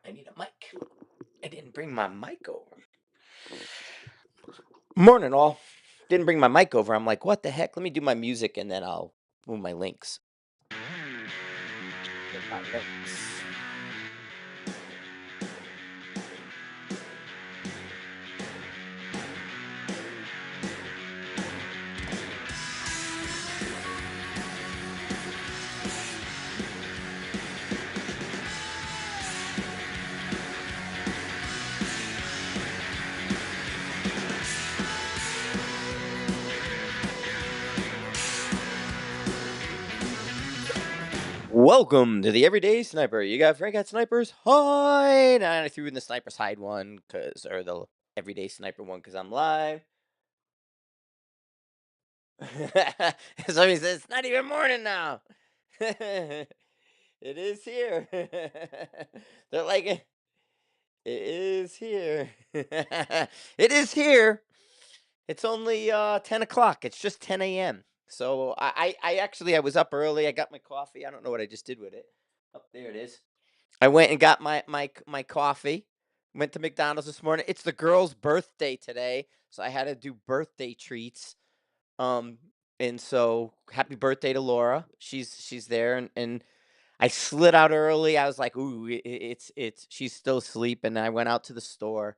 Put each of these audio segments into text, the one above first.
I need a mic. I didn't bring my mic over. Morning, all. Didn't bring my mic over. I'm like, what the heck? Let me do my music and then I'll move my links. Get my links. Welcome to the Everyday Sniper. You got Frank at Sniper's Hide. And I threw in the Sniper's Hide one or the Everyday Sniper one because I'm live. Somebody says it's not even morning now. It is here. They're like, it is here. It is here. It's only 10 o'clock. It's just 10 a.m. So I actually I was up early. I got my coffee. I don't know what I just did with it. Oh, there it is. I went and got my coffee. Went to McDonald's this morning. It's the girl's birthday today, so I had to do birthday treats. Um, and so happy birthday to Laura. She's there, and I slid out early. I was like, ooh, it's she's still asleep, and I went out to the store.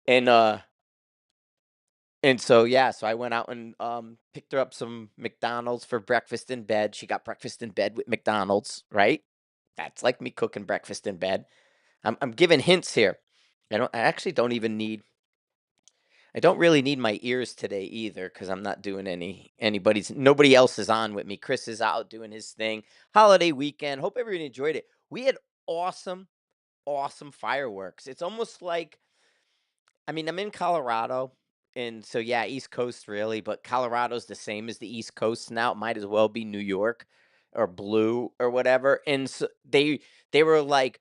and uh and so yeah, so I went out and picked her up some McDonald's for breakfast in bed. She got breakfast in bed with McDonald's, right? That's like me cooking breakfast in bed. I'm giving hints here. I actually don't even need I don't really need my ears today either because I'm not doing nobody else is on with me. Chris is out doing his thing. Holiday weekend. Hope everybody enjoyed it. We had awesome, awesome fireworks. It's almost like I'm in Colorado, and so yeah, East Coast really, but Colorado's the same as the East Coast now. It might as well be New York or blue or whatever. And so they were like,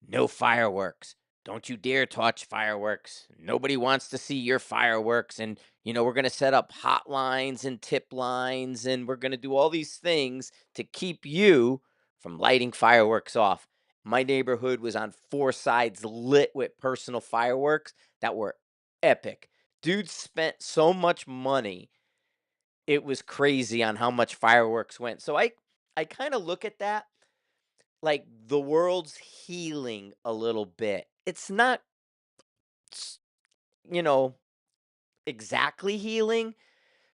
no fireworks. Don't you dare touch fireworks. Nobody wants to see your fireworks. And, we're going to set up hotlines and tip lines, and we're going to do all these things to keep you from lighting fireworks off. My neighborhood was on four sides lit with personal fireworks that were epic. Dude spent so much money. It was crazy on how much fireworks went. So I kind of look at that like the world's healing a little bit. It's not, s- you know, exactly healing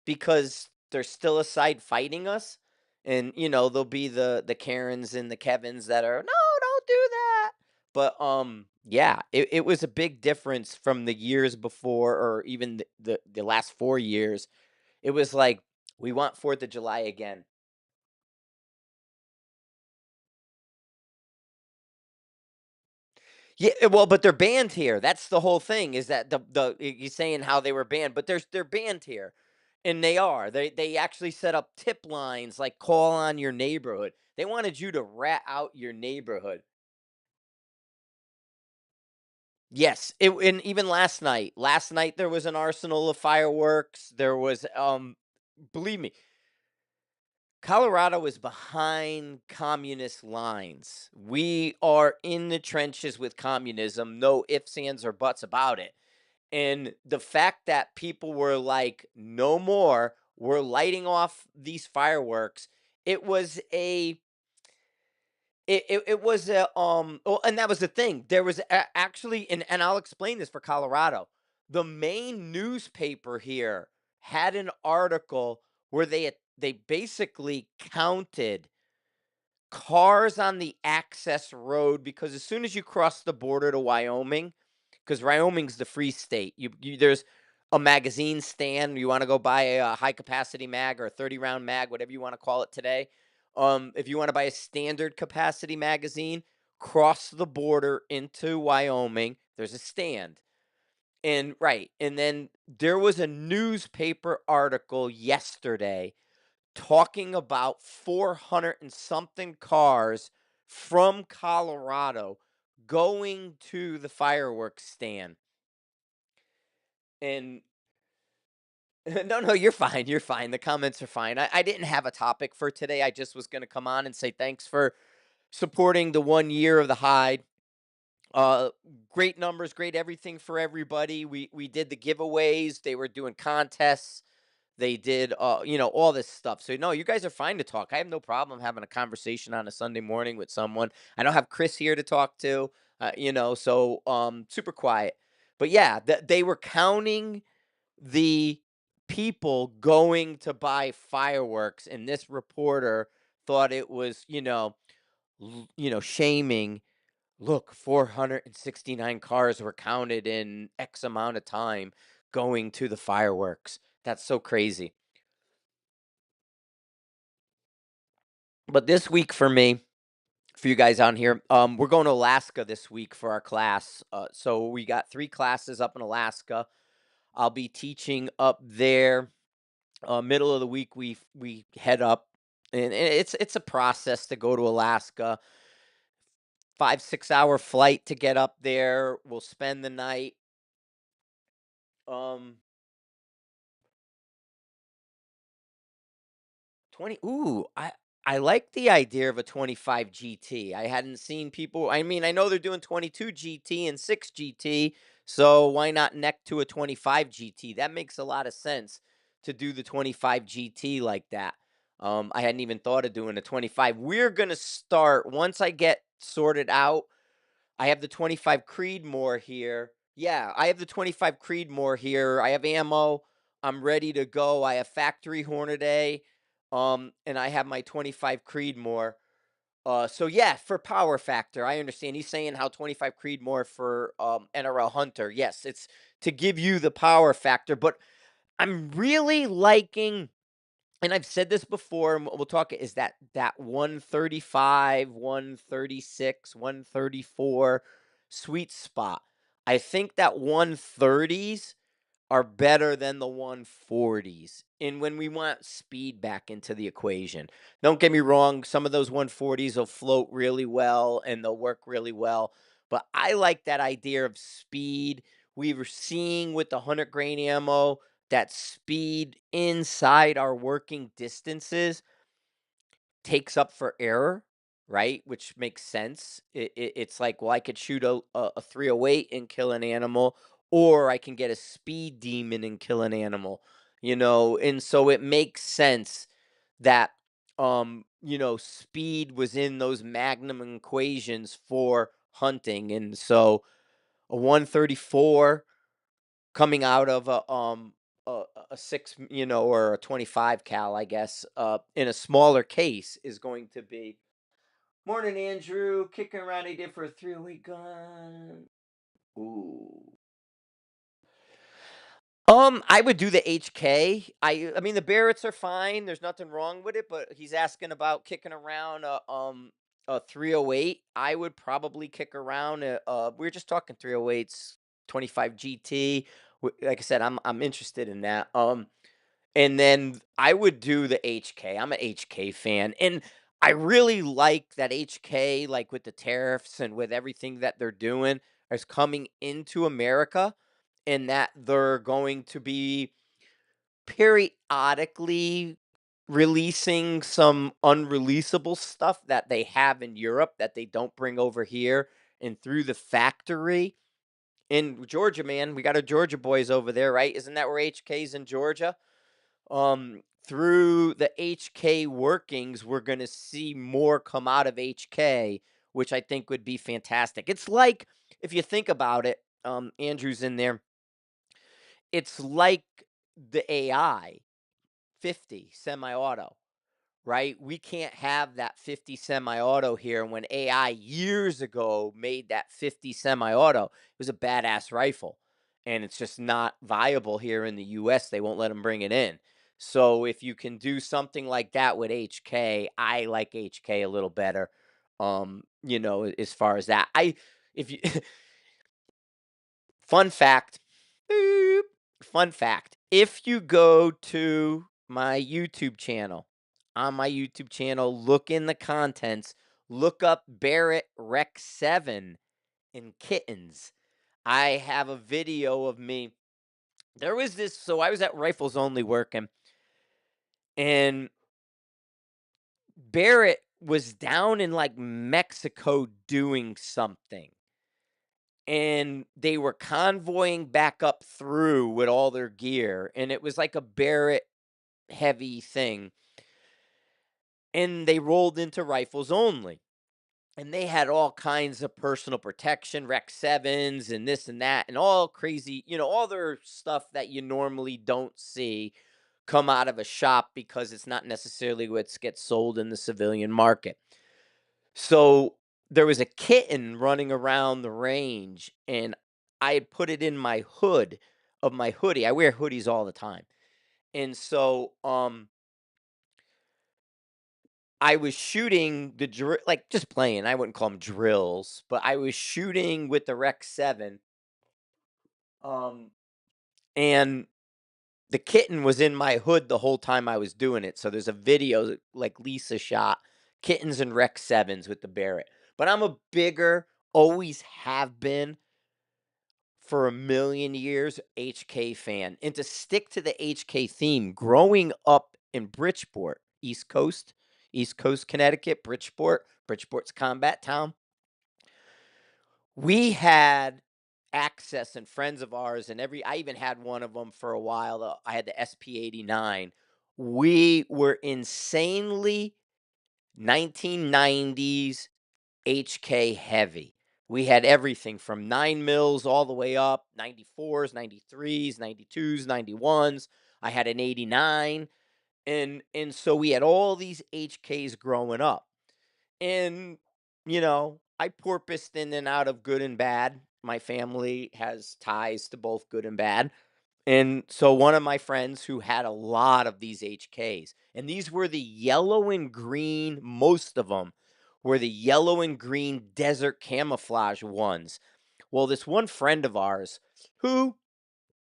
because there's still a side fighting us. And there'll be the Karens and the Kevins that are, no, don't do that. But yeah, it was a big difference from the years before, or even the last 4 years. It was like, we want 4th of July again. Yeah, well, but they're banned here. That's the whole thing. Is that you're saying how they were banned, but they're banned here, and they are. They actually set up tip lines like call on your neighborhood. They wanted you to rat out your neighborhood. Yes, and even last night. Last night there was an arsenal of fireworks. There was believe me, Colorado is behind communist lines. We are in the trenches with communism. No ifs, ands, or buts about it. And the fact that people were like, no more, we're lighting off these fireworks. It was a it was a and that was the thing. There was actually, and I'll explain this for Colorado. The main newspaper here had an article where they basically counted cars on the access road, because as soon as you cross the border to Wyoming, because Wyoming's the free state, there's a magazine stand. You want to go buy a high capacity mag or a 30 round mag, whatever you want to call it today. If you want to buy a standard capacity magazine, cross the border into Wyoming. There's a stand. And right. And then there was a newspaper article yesterday talking about 400 and something cars from Colorado going to the fireworks stand. And No, no, you're fine. You're fine. The comments are fine. I didn't have a topic for today. I just was going to come on and say thanks for supporting the 1 year of the Hyde. Uh, Great numbers, great everything for everybody. We did the giveaways. They were doing contests. They did, all this stuff. So no, you guys are fine to talk. I have no problem having a conversation on a Sunday morning with someone. I don't have Chris here to talk to. So super quiet. But yeah, they were counting the people going to buy fireworks, and this reporter thought it was, shaming. Look, 469 cars were counted in X amount of time going to the fireworks. That's so crazy. But this week for me, for you guys on here, we're going to Alaska this week for our class. So we got 3 classes up in Alaska. I'll be teaching up there. Middle of the week, we head up, and it's a process to go to Alaska. 5-6 hour flight to get up there. We'll spend the night. Um, 20. Ooh, I like the idea of a 25 GT. I hadn't seen people. I mean, I know they're doing 22 GT and 6 GT, so why not neck to a 25 GT? That makes a lot of sense to do the 25 GT like that. I hadn't even thought of doing a 25. We're gonna start once I get sorted out. I have the 25 Creedmoor here. Yeah, I have the 25 Creedmoor here. I have ammo. I'm ready to go. I have factory Hornady. And I have my 25 Creedmoor. So yeah, for power factor, I understand. He's saying how 25 Creedmoor for NRL Hunter. Yes, it's to give you the power factor, but I'm really liking, and I've said this before, and we'll talk, is that 135, 136, 134 sweet spot. I think that 130s are better than the 140s. And when we want speed back into the equation, don't get me wrong, some of those 140s will float really well and they'll work really well. But I like that idea of speed. We were seeing with the 100 grain ammo that speed inside our working distances takes up for error, right? Which makes sense. It's like, well, I could shoot a 308 and kill an animal, or I can get a speed demon and kill an animal, and so it makes sense that, speed was in those magnum equations for hunting. And so a 134 coming out of a 6, or a 25 cal, I guess, in a smaller case is going to be. Morning, Andrew. Kicking around a did for a 308 gun. Ooh. I would do the HK. I mean the Barretts are fine. There's nothing wrong with it, but he's asking about kicking around a 308. I would probably kick around we were just talking 308s, 25 GT. Like I said, I'm interested in that. And then I would do the HK. I'm an HK fan. And I really like that HK, like with the tariffs and with everything that they're doing, is coming into America, and that they're going to be periodically releasing some unreleasable stuff that they have in Europe that they don't bring over here and through the factory. In Georgia, man, we got our Georgia boys over there, right? Isn't that where HK's in Georgia? Through the HK workings, we're going to see more come out of HK, which I think would be fantastic. It's like, if you think about it, Andrew's in there. It's like the AI 50 semi-auto, right? We can't have that 50 semi-auto here when AI years ago made that 50 semi-auto. It was a badass rifle, and it's just not viable here in the US. They won't let them bring it in. So if you can do something like that with HK, I like HK a little better. As far as that. I if you Fun fact. Boop. Fun fact. If you go to my YouTube channel, on my YouTube channel, look in the contents, look up Barrett Rec 7 and kittens. I have a video of me There was this so I was at Rifles Only working, and Barrett was down in, like, Mexico doing something, and they were convoying back up through with all their gear, and it was like a Barrett heavy thing, and they rolled into Rifles Only. And they had all kinds of personal protection, Rec 7s and this and that, and all crazy, all their stuff that you normally don't see come out of a shop because it's not necessarily what gets sold in the civilian market. So there was a kitten running around the range, and I had put it in my hood of my hoodie. I wear hoodies all the time. And so I was shooting like just playing. I wouldn't call them drills, but I was shooting with the Rec 7. Um, and the kitten was in my hood the whole time I was doing it. So there's a video like Lisa shot kittens and Rec 7s with the Barrett. But I'm a bigger, always have been for a million years HK fan. And to stick to the HK theme, growing up in Bridgeport, East Coast, Connecticut, Bridgeport's combat town. We had access and friends of ours, and I even had one of them for a while. I had the SP-89. We were insanely 1990s HK heavy. We had everything from 9 mils all the way up, 94s, 93s, 92s, 91s. I had an 89, and so we had all these HKs growing up. And I porpoised in and out of good and bad. My family has ties to both good and bad. And so one of my friends who had a lot of these HKs, and these were the yellow and green, most of them were the yellow and green desert camouflage ones. Well, this one friend of ours who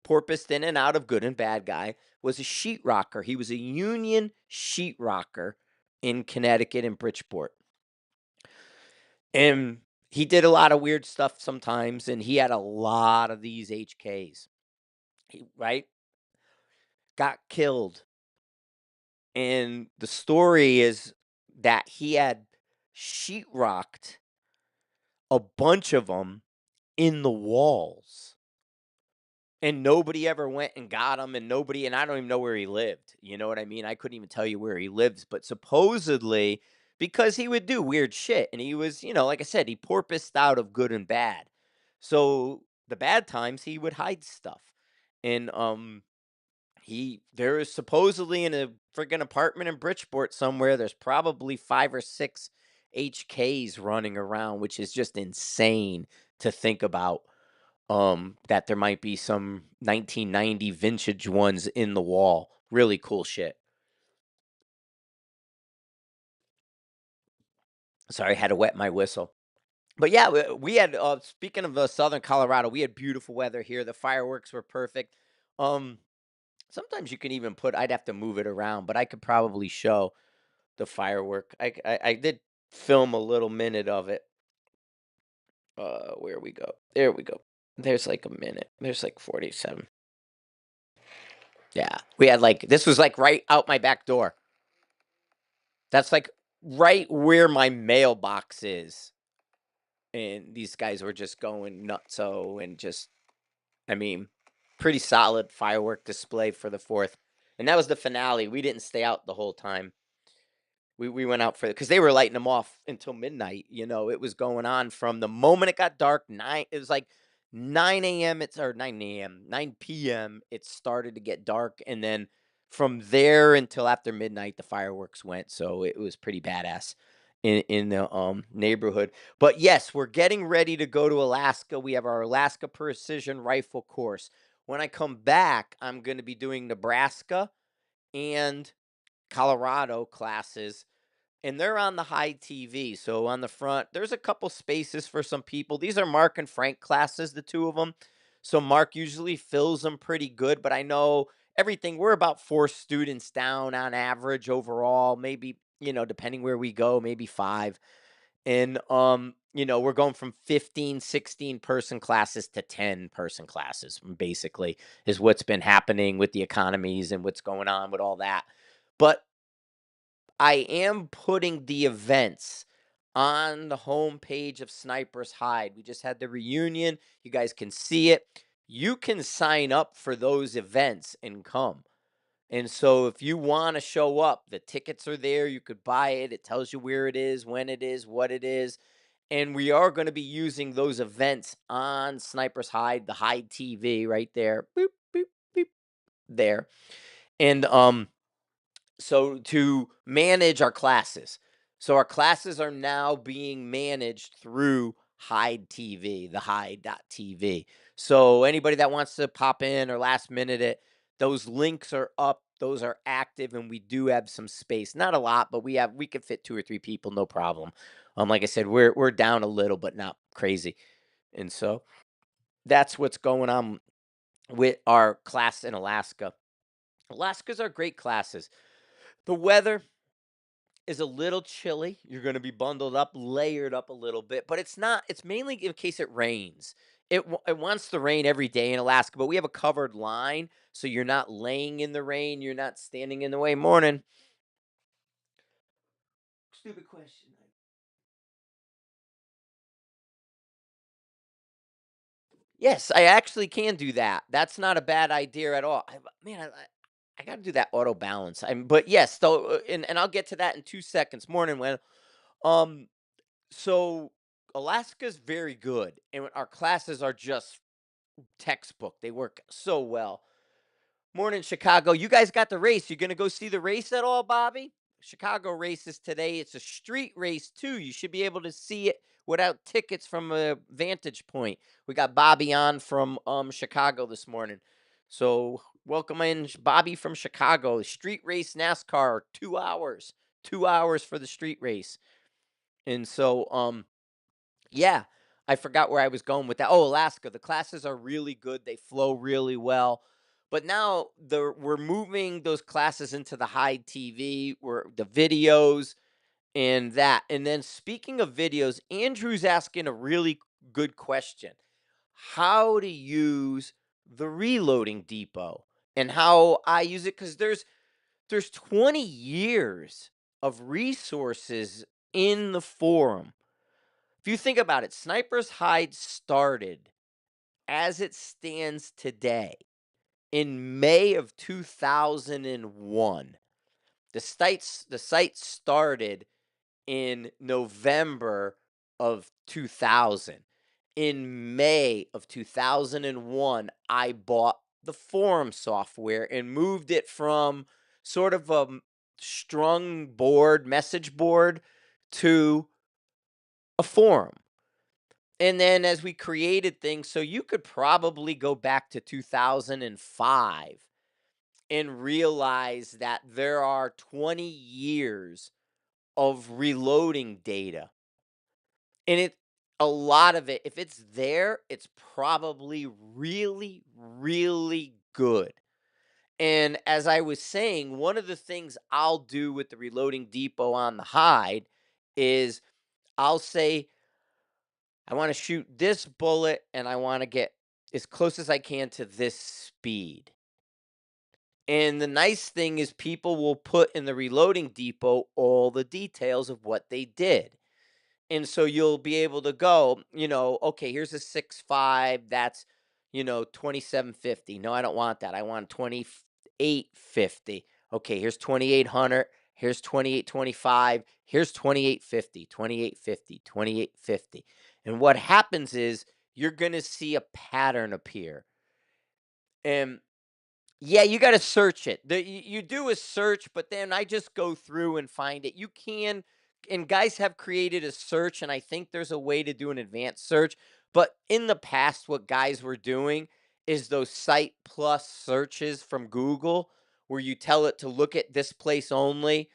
porpoised in and out of good and bad guy was a sheetrocker. He was a union sheetrocker in Connecticut and Bridgeport. And he did a lot of weird stuff sometimes, and he had a lot of these HKs. Right? Got killed. And the story is that he had sheetrocked a bunch of them in the walls. And nobody ever went and got him, and I don't even know where he lived. You know what I mean? I couldn't even tell you where he lives, but supposedly because he would do weird shit, and he was, like I said, he porpoised out of good and bad. So the bad times he would hide stuff. And there is supposedly in a friggin' apartment in Bridgeport somewhere, there's probably 5 or 6 HKs running around, which is just insane to think about. That there might be some 1990 vintage ones in the wall. Really cool shit. Sorry, I had to wet my whistle. But yeah, we had speaking of southern Colorado, we had beautiful weather here. The fireworks were perfect. Um, Sometimes you can even I'd have to move it around, but I could probably show the firework. I did film a little minute of it. Where we go? There we go. There's like a minute. There's like 47. Yeah. We had this was like right out my back door. That's like right where my mailbox is. And these guys were just going nutso and just, I mean, pretty solid firework display for the 4th. And that was the finale. We didn't stay out the whole time. We went out for because they were lighting them off until midnight. It was going on from the moment it got dark. It was like 9 a.m. Or 9 a.m. 9 p.m. It started to get dark, and then from there until after midnight, the fireworks went. So it was pretty badass in the neighborhood. But yes, we're getting ready to go to Alaska. We have our Alaska Precision Rifle course. When I come back, I'm going to be doing Nebraska and Colorado classes, and they're on the high TV. So on the front, there's a couple spaces for some people. These are Mark and Frank classes, the two of them. So Mark usually fills them pretty good, but I know everything. We're about 4 students down on average overall, maybe, depending where we go, maybe 5. And we're going from 15, 16 person classes to 10-person classes, basically, is what's been happening with the economies and what's going on with all that. But I am putting the events on the homepage of Sniper's Hide. We just had the reunion. You guys can see it. You can sign up for those events and come. And so if you want to show up, the tickets are there. You could buy it. It tells you where it is, when it is, what it is. And we are going to be using those events on Sniper's Hide, the Hide TV right there. Boop, boop, boop, there. And so to manage our classes. So our classes are now being managed through Hide TV, the Hide.tv. So anybody that wants to pop in or last minute it, those links are up, those are active, and we do have some space. Not a lot, but we could fit 2 or 3 people, no problem. Like I said, we're down a little, but not crazy. And so that's what's going on with our class in Alaska. Alaska's are great classes. The weather is a little chilly. You're going to be bundled up, layered up a little bit, but it's not. It's mainly in case it rains. It wants to rain every day in Alaska, but we have a covered line, so you're not laying in the rain. You're not standing in the way. Morning. Stupid question. Yes, I actually can do that. That's not a bad idea at all. I got to do that auto balance. But yes, though, and I'll get to that in 2 seconds. Morning, when um, so Alaska's very good, and our classes are just textbook. They work so well. Morning, Chicago. You guys got the race. You gonna go see the race at all, Bobby? Chicago races today. It's a street race too. You should be able to see it without tickets from a vantage point. We got Bobby on from Chicago this morning. So welcome in Bobby from Chicago. Street race NASCAR, 2 hours. 2 hours for the street race. And so yeah, I forgot where I was going with that. Oh, Alaska. The classes are really good. They flow really well. But now we're moving those classes into the Hide TV, where the videos and that. And then speaking of videos, Andrew's asking a really good question. How to use the reloading depot and how I use it, cuz there's 20 years of resources in the forum. If you think about it, Sniper's Hide started as it stands today in May of 2001. The site started in November of 2000. In May of 2001, I bought the forum software and moved it from sort of a strung board, message board, to a forum. And then as we created things, so you could probably go back to 2005 and realize that there are 20 years of reloading data. And a lot of it, if it's there, it's probably really, really good. And as I was saying, one of the things I'll do with the reloading depot on the Hide is I'll say, I want to shoot this bullet and I want to get as close as I can to this speed. And the nice thing is, people will put in the reloading depot all the details of what they did. And so you'll be able to go, okay, here's a 6.5. That's, 2750. No, I don't want that. I want 2850. Okay, here's 2800. Here's 2825. Here's 2850, 2850, 2850. And what happens is you're going to see a pattern appear. And yeah, you gotta search it. You do a search, but then I just go through and find it. You can, and guys have created a search, and I think there's a way to do an advanced search. But in the past, what guys were doing is those Site Plus searches from Google, where you tell it to look at this place only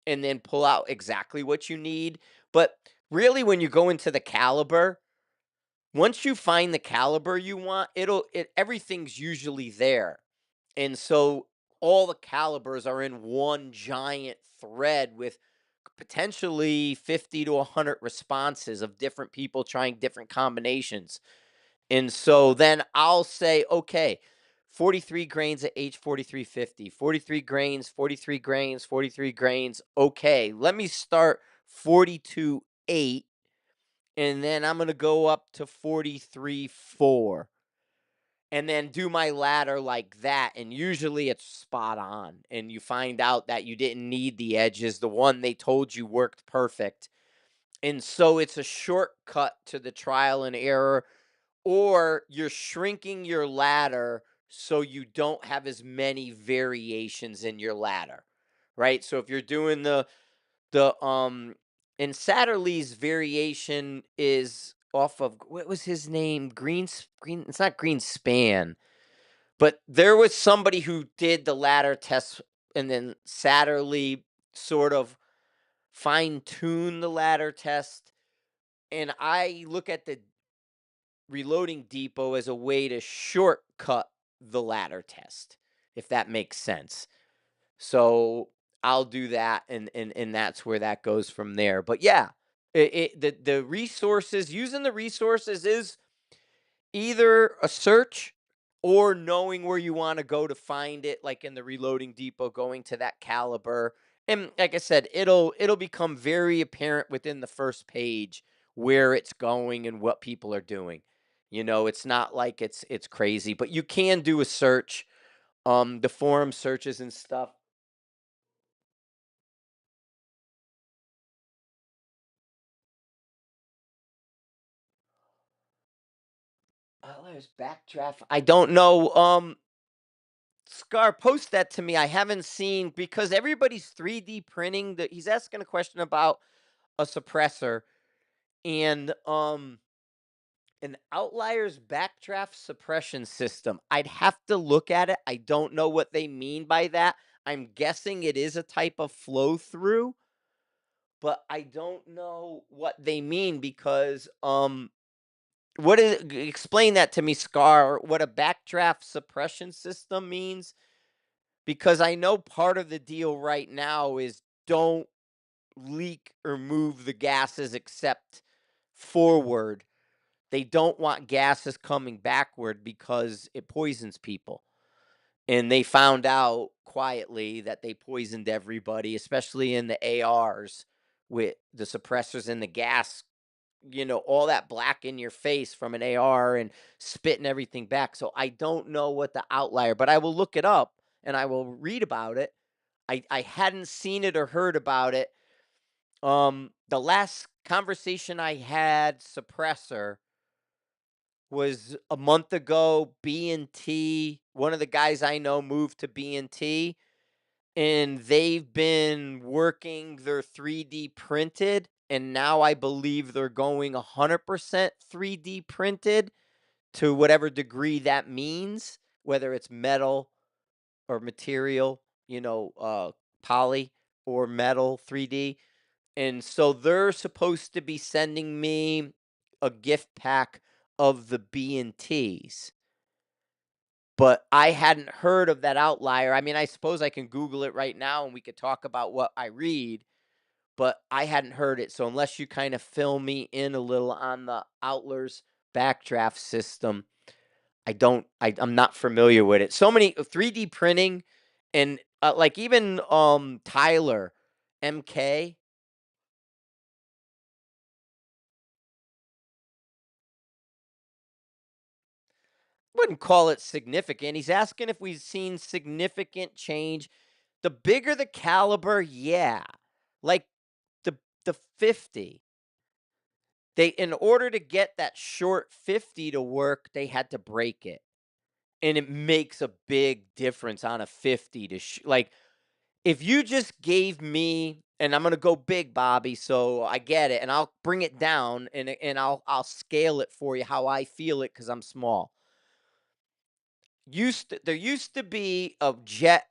and then pull out exactly what you need. But really, when you go into the caliber, once you find the caliber you want, everything's usually there. And so all the calibers are in one giant thread with potentially 50 to 100 responses of different people trying different combinations. And so then I'll say, okay, 43 grains at age 4350, 43 grains, 43 grains, 43 grains. Okay, let me start 42.8, and then I'm going to go up to 43.4, and then do my ladder like that. And usually it's spot on. And you find out that you didn't need the edges. The one they told you worked perfect. And so it's a shortcut to the trial and error, or you're shrinking your ladder so you don't have as many variations in your ladder, right? So if you're doing the and Satterlee's variation is off of, what was his name? Green, it's not Greenspan, but there was somebody who did the ladder test, and then Satterlee sort of fine-tune the ladder test. And I look at the reloading depot as a way to shortcut the ladder test, if that makes sense. So I'll do that, and that's where that goes from there. But yeah, the resources, using the resources, is either a search or knowing where you want to go to find it, like in the reloading depot, going to that caliber. And like I said, it'll become very apparent within the first page where it's going and what people are doing. It's not like it's crazy, but you can do a search, the forum searches and stuff. There's backdraft. I don't know. Scar, post that to me. I haven't seen, because everybody's 3D printing. He's asking a question about a suppressor, and an Outlier's backdraft suppression system. I'd have to look at it. I don't know what they mean by that. I'm guessing it is a type of flow through, but I don't know what they mean, because what is explain that to me, Scar, what a backdraft suppression system means, because I know part of the deal right now is don't leak or move the gases except forward. They don't want gases coming backward because it poisons people. And they found out quietly that they poisoned everybody, especially in the ARs, with the suppressors and the gas, all that black in your face from an AR and spitting everything back. So I don't know what the outlier, but I will look it up and I will read about it. I hadn't seen it or heard about it. The last conversation I had, Suppressor, was a month ago. B&T, one of the guys I know, moved to B&T, and they've been working their 3D printed, and now I believe they're going 100% 3D printed, to whatever degree that means, whether it's metal or material, poly or metal 3D. And so they're supposed to be sending me a gift pack of the B&Ts. But I hadn't heard of that outlier. I mean, I suppose I can Google it right now and we could talk about what I read, but I hadn't heard it. So unless you kind of fill me in a little on the Outliers backdraft system, I'm not familiar with it. So many 3D printing, and like even Tyler MK, wouldn't call it significant. He's asking if we've seen significant change. The bigger the caliber, yeah. Like the the 50. They, in order to get that short 50 to work, they had to break it. And it makes a big difference on a 50 to like, if you just gave me, and I'm going to go big, Bobby, so I get it, and I'll bring it down, and I'll scale it for you how I feel it, cuz I'm small. There used to be a jet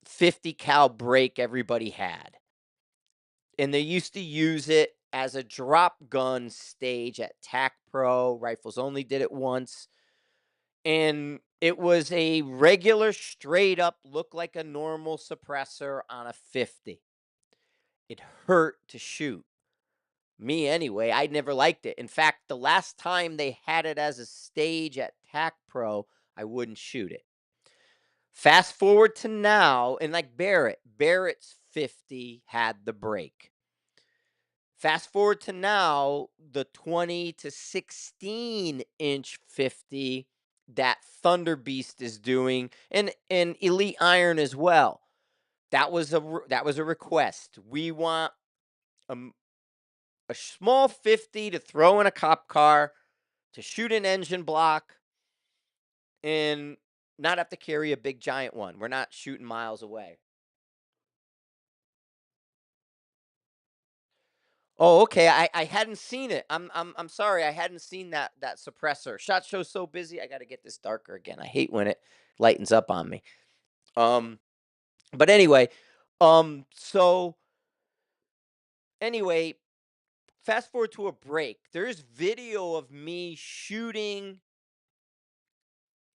50 cal break everybody had, and they used to use it as a drop gun stage at TAC Pro. Rifles Only did it once, and it was a regular, straight up, look like a normal suppressor on a 50. It hurt to shoot. Me anyway, I never liked it. In fact, the last time they had it as a stage at Tac Pro, I wouldn't shoot it. Fast forward to now, and like Barrett's 50 had the brake. Fast forward to now, the 20 to 16-inch 50 that Thunder Beast is doing, and Elite Iron as well. That was a request. We want a a small 50 to throw in a cop car to shoot an engine block and not have to carry a big giant one. We're not shooting miles away. Oh, okay. I hadn't seen it. I'm sorry. I hadn't seen that suppressor. Shot Show's so busy. I got to get this darker again. I hate when it lightens up on me. Um, but anyway, so anyway, fast forward to a break. There's video of me shooting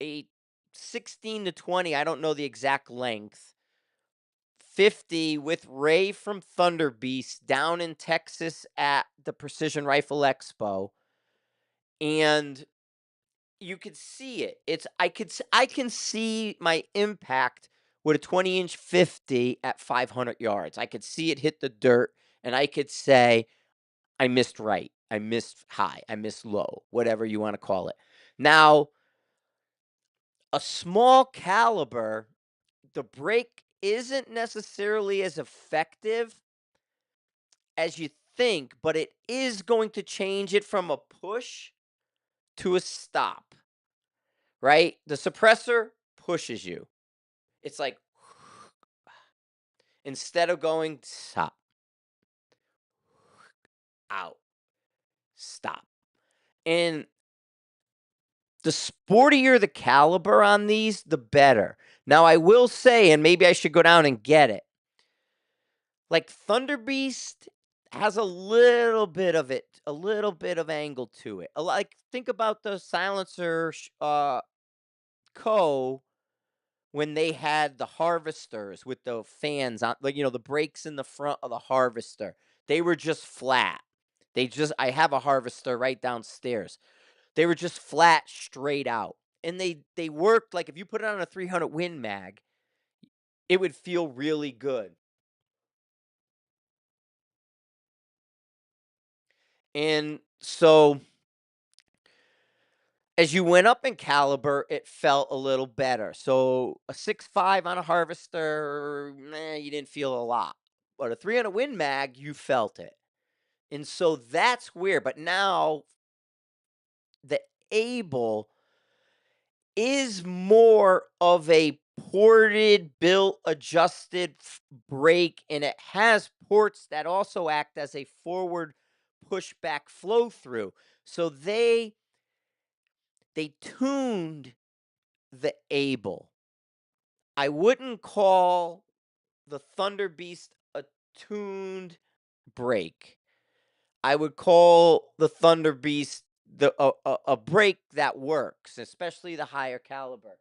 a 16 to 20. I don't know the exact length. 50 with Ray from Thunder Beast down in Texas at the Precision Rifle Expo, and you could see it. I can see my impact with a 20-inch 50 at 500 yards. I could see it hit the dirt, and I could say I missed right, I missed high, I missed low, whatever you want to call it. Now, a small caliber, the brake isn't necessarily as effective as you think, but it is going to change it from a push to a stop, right? The suppressor pushes you. It's like instead of going stop, out, stop. And the sportier the caliber on these, the better. Now, I will say, and maybe I should go down and get it, like Thunder Beast has a little bit of it, a little bit of angle to it. Like, think about the silencer Co when they had the harvesters with the fans on, like, the brakes in the front of the harvester. They were just flat. I have a harvester right downstairs. They were just flat straight out. And they worked like if you put it on a 300 Win Mag, it would feel really good. And so as you went up in caliber, it felt a little better. So a 6.5 on a harvester, you didn't feel a lot. But a 300 Win Mag, you felt it. And so that's weird. But now the Able is more of a ported, built, adjusted brake, and it has ports that also act as a forward pushback flow through. So they tuned the Able. I wouldn't call the Thunder Beast a tuned brake. I would call the Thunder Beast a brake that works, especially the higher caliber.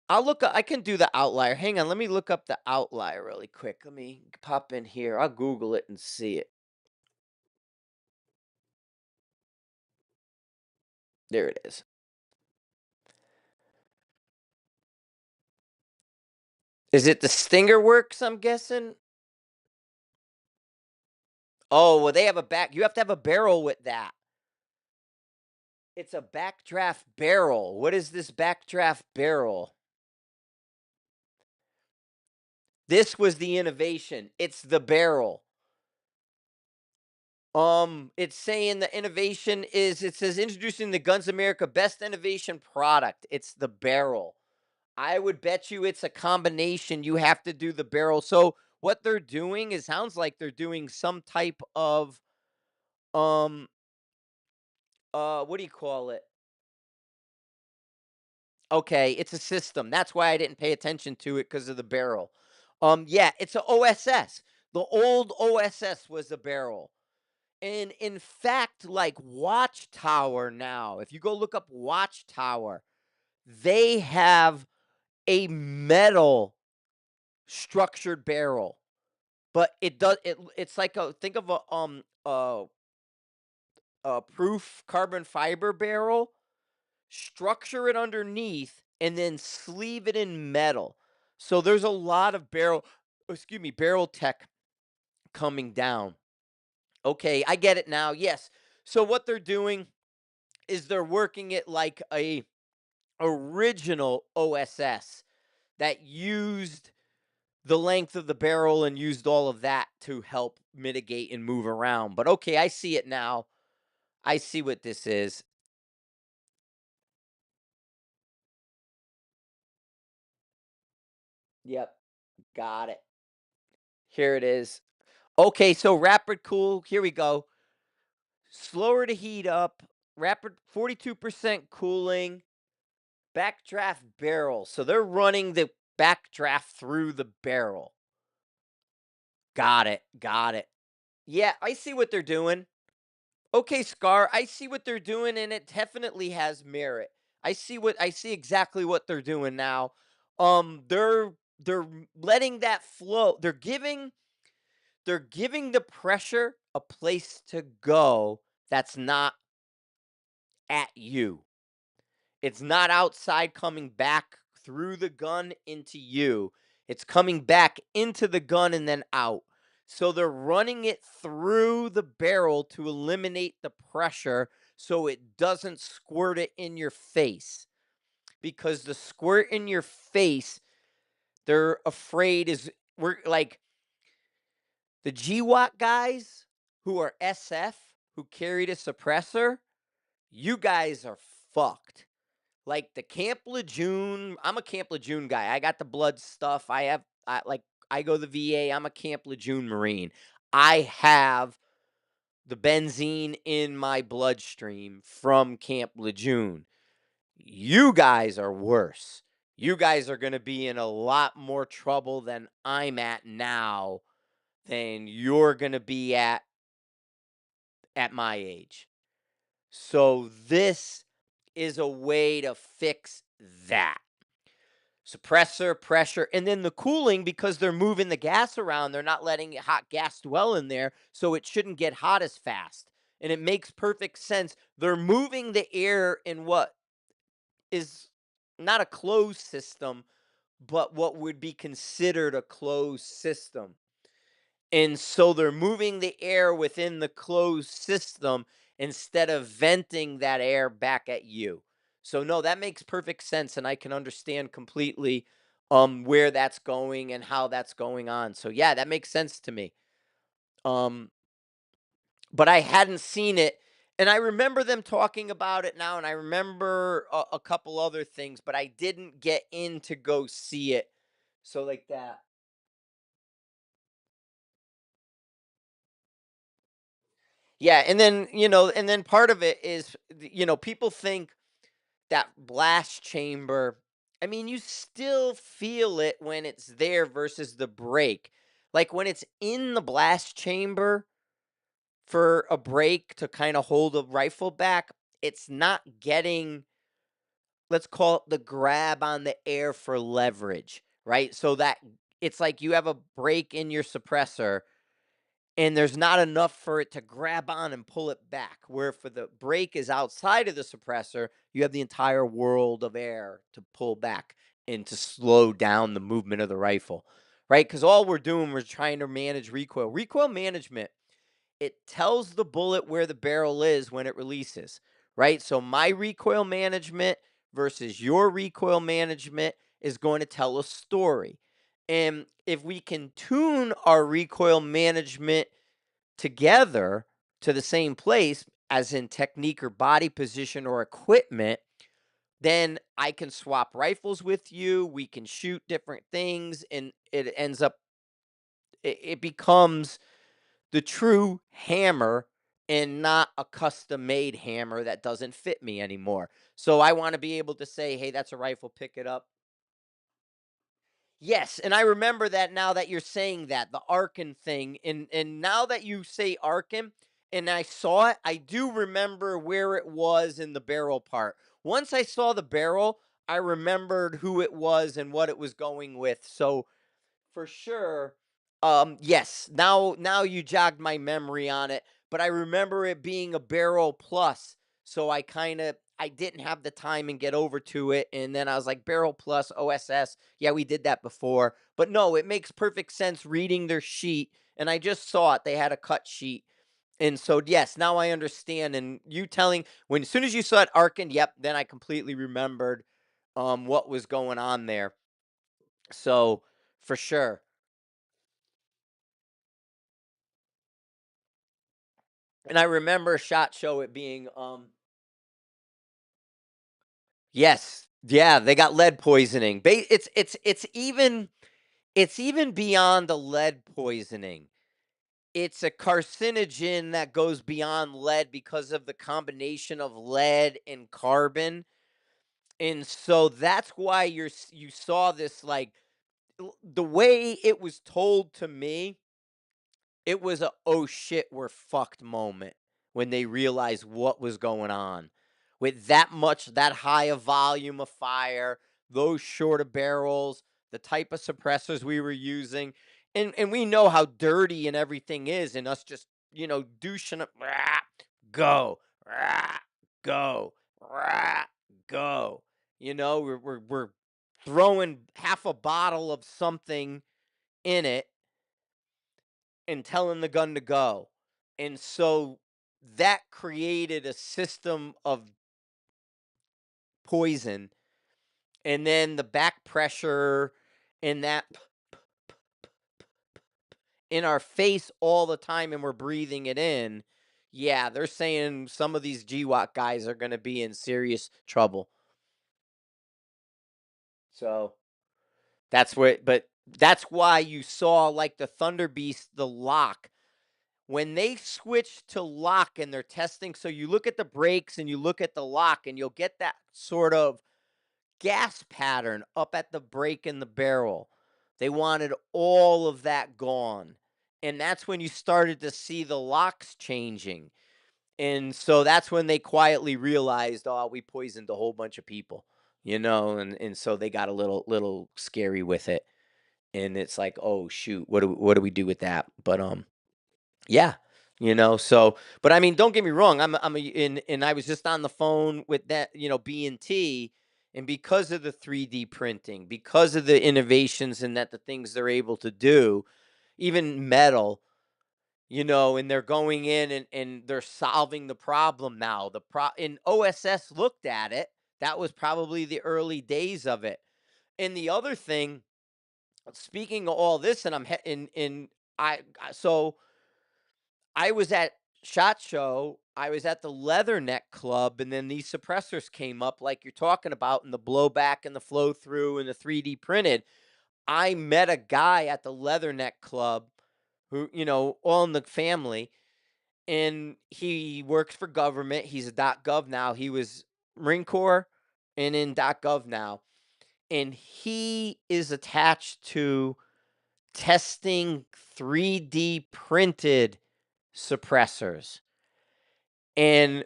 I can do the outlier. Hang on, let me look up the outlier really quick. Let me pop in here. I'll Google it and see it. There it is. Is it the Stinger Works, I'm guessing? Oh, well, they have a back. You have to have a barrel with that. It's a backdraft barrel. What is this backdraft barrel? This was the innovation. It's the barrel. It's saying the innovation is, it says introducing the Guns America best innovation product. It's the barrel. I would bet you it's a combination. You have to do the barrel. So what they're doing is sounds like they're doing some type of um what do you call it? Okay, it's a system. That's why I didn't pay attention to it because of the barrel. Yeah, it's a OSS. The old OSS was a barrel. And in fact, like Watchtower now, if you go look up Watchtower, they have a metal structured barrel, but it's like a think of a proof carbon fiber barrel, structure it underneath, and then sleeve it in metal. So there's a lot of barrel tech coming down. Okay, I get it now. Yes. So what they're doing is they're working it like a original OSS that used the length of the barrel and used all of that to help mitigate and move around. But okay, I see it now. I see what this is. Yep, got it. Here it is. Okay, so rapid cool. Here we go. Slower to heat up. Rapid 42% cooling. Backdraft barrel. So they're running the backdraft through the barrel. Got it. Got it. Yeah, I see what they're doing. Okay, Scar, I see what they're doing and it definitely has merit. I see exactly what they're doing now. They're letting that flow. They're giving the pressure a place to go that's not at you. It's not outside coming back through the gun into you. It's coming back into the gun and then out. So they're running it through the barrel to eliminate the pressure so it doesn't squirt it in your face. Because the squirt in your face, they're afraid is we're like the GWAT guys who are SF who carried a suppressor, you guys are fucked. Like the Camp Lejeune, I'm a Camp Lejeune guy. I got the blood stuff. I go to the VA. I'm a Camp Lejeune Marine. I have the benzene in my bloodstream from Camp Lejeune. You guys are worse. You guys are going to be in a lot more trouble than I'm at now than you're going to be at my age. So this is a way to fix that. Suppressor, pressure, and then the cooling because they're moving the gas around. They're not letting hot gas dwell in there, so it shouldn't get hot as fast. And it makes perfect sense. They're moving the air in what is not a closed system, but what would be considered a closed system. And so they're moving the air within the closed system instead of venting that air back at you. So no, that makes perfect sense and I can understand completely where that's going and how that's going on. So yeah, that makes sense to me. Um but I hadn't seen it and I remember them talking about it now and I remember a couple other things, but I didn't get in to go see it. So like that. Yeah, and then, and then part of it is, people think that blast chamber, I mean, you still feel it when it's there versus the break. Like when it's in the blast chamber for a break to kind of hold a rifle back, it's not getting, let's call it the grab on the air for leverage, right? So that it's like you have a break in your suppressor and there's not enough for it to grab on and pull it back. Where for the brake is outside of the suppressor, you have the entire world of air to pull back and to slow down the movement of the rifle, right? Because all we're doing, we're trying to manage recoil. Recoil management, it tells the bullet where the barrel is when it releases, right? So my recoil management versus your recoil management is going to tell a story. And if we can tune our recoil management together to the same place, as in technique or body position or equipment, then I can swap rifles with you. We can shoot different things, and it becomes the true hammer and not a custom made hammer that doesn't fit me anymore. So I want to be able to say, hey, that's a rifle, pick it up. Yes, and I remember that now that you're saying that, the Arkin thing, and now that you say Arkin, and I saw it, I do remember where it was in the barrel part. Once I saw the barrel, I remembered who it was and what it was going with. So for sure, Yes. Now you jogged my memory on it, but I remember it being a Barrel Plus, so I didn't have the time and get over to it, and then I was like, Barrel Plus, OSS, yeah, we did that before. But no, it makes perfect sense reading their sheet, and I just saw it. They had a cut sheet. And so yes, now I understand. And you telling when as soon as you saw it Arkin, yep, then I completely remembered what was going on there. So for sure. And I remember Shot Show it being yes. Yeah, they got lead poisoning. It's even beyond the lead poisoning. It's a carcinogen that goes beyond lead because of the combination of lead and carbon. And so that's why you saw this like the way it was told to me, it was a "Oh shit, we're fucked" moment when they realized what was going on. With that high a volume of fire, those shorter barrels, the type of suppressors we were using, and we know how dirty and everything is, and us just, douching it, "Rah, go, rah, go, rah, go." We're throwing half a bottle of something in it and telling the gun to go. And so that created a system of poison. And then the back pressure and that in our face all the time, and we're breathing it in. Yeah, they're saying some of these GWAT guys are going to be in serious trouble. So that's why you saw like the Thunder Beast, the lock when they switch to lock and they're testing. So you look at the brakes and you look at the lock, and you'll get that sort of gas pattern up at the brake and the barrel. They wanted all of that gone. And that's when you started to see the locks changing. And so that's when they quietly realized, oh, we poisoned a whole bunch of people, and so they got a little scary with it. And it's like, oh shoot, what do we do with that? But yeah, so but I mean, don't get me wrong, and I was just on the phone with that, B&T, and because of the 3D printing, because of the innovations and that the things they're able to do, even metal, and they're going in and they're solving the problem now. And OSS looked at it. That was probably the early days of it. And the other thing, speaking of all this, and I'm in so I was at SHOT Show, I was at the Leatherneck Club, and then these suppressors came up like you're talking about, and the blowback and the flow through and the 3D printed. I met a guy at the Leatherneck Club who, all in the family, and he works for government. He's a .gov now. He was Marine Corps and in .gov now. And he is attached to testing 3D printed suppressors. And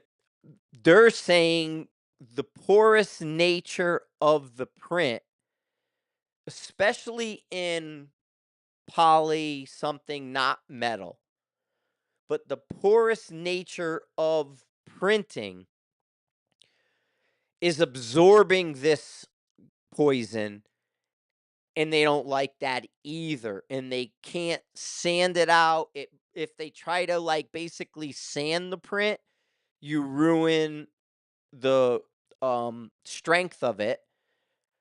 they're saying the porous nature of the print, especially in poly something not metal, but the porous nature of printing is absorbing this poison, and they don't like that either, and they can't sand it out. If they try to like basically sand the print, you ruin the strength of it.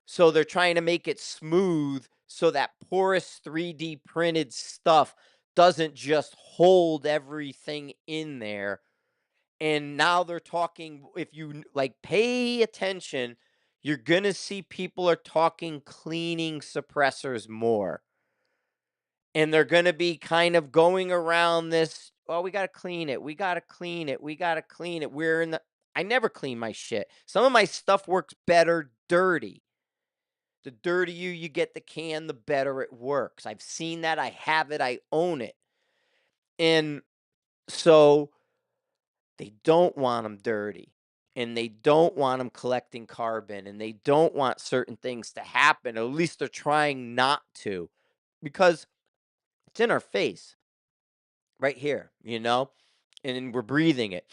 So they're trying to make it smooth so that porous 3D printed stuff doesn't just hold everything in there. And now they're talking, if you like pay attention, you're going to see people are talking cleaning suppressors more. And they're going to be kind of going around this, oh, we got to clean it. We got to clean it. We got to clean it. I never clean my shit. Some of my stuff works better dirty. The dirtier you get the can, the better it works. I've seen that. I have it. I own it. And so they don't want them dirty, and they don't want them collecting carbon, and they don't want certain things to happen. Or at least they're trying not to, because It's in our face right here, and we're breathing it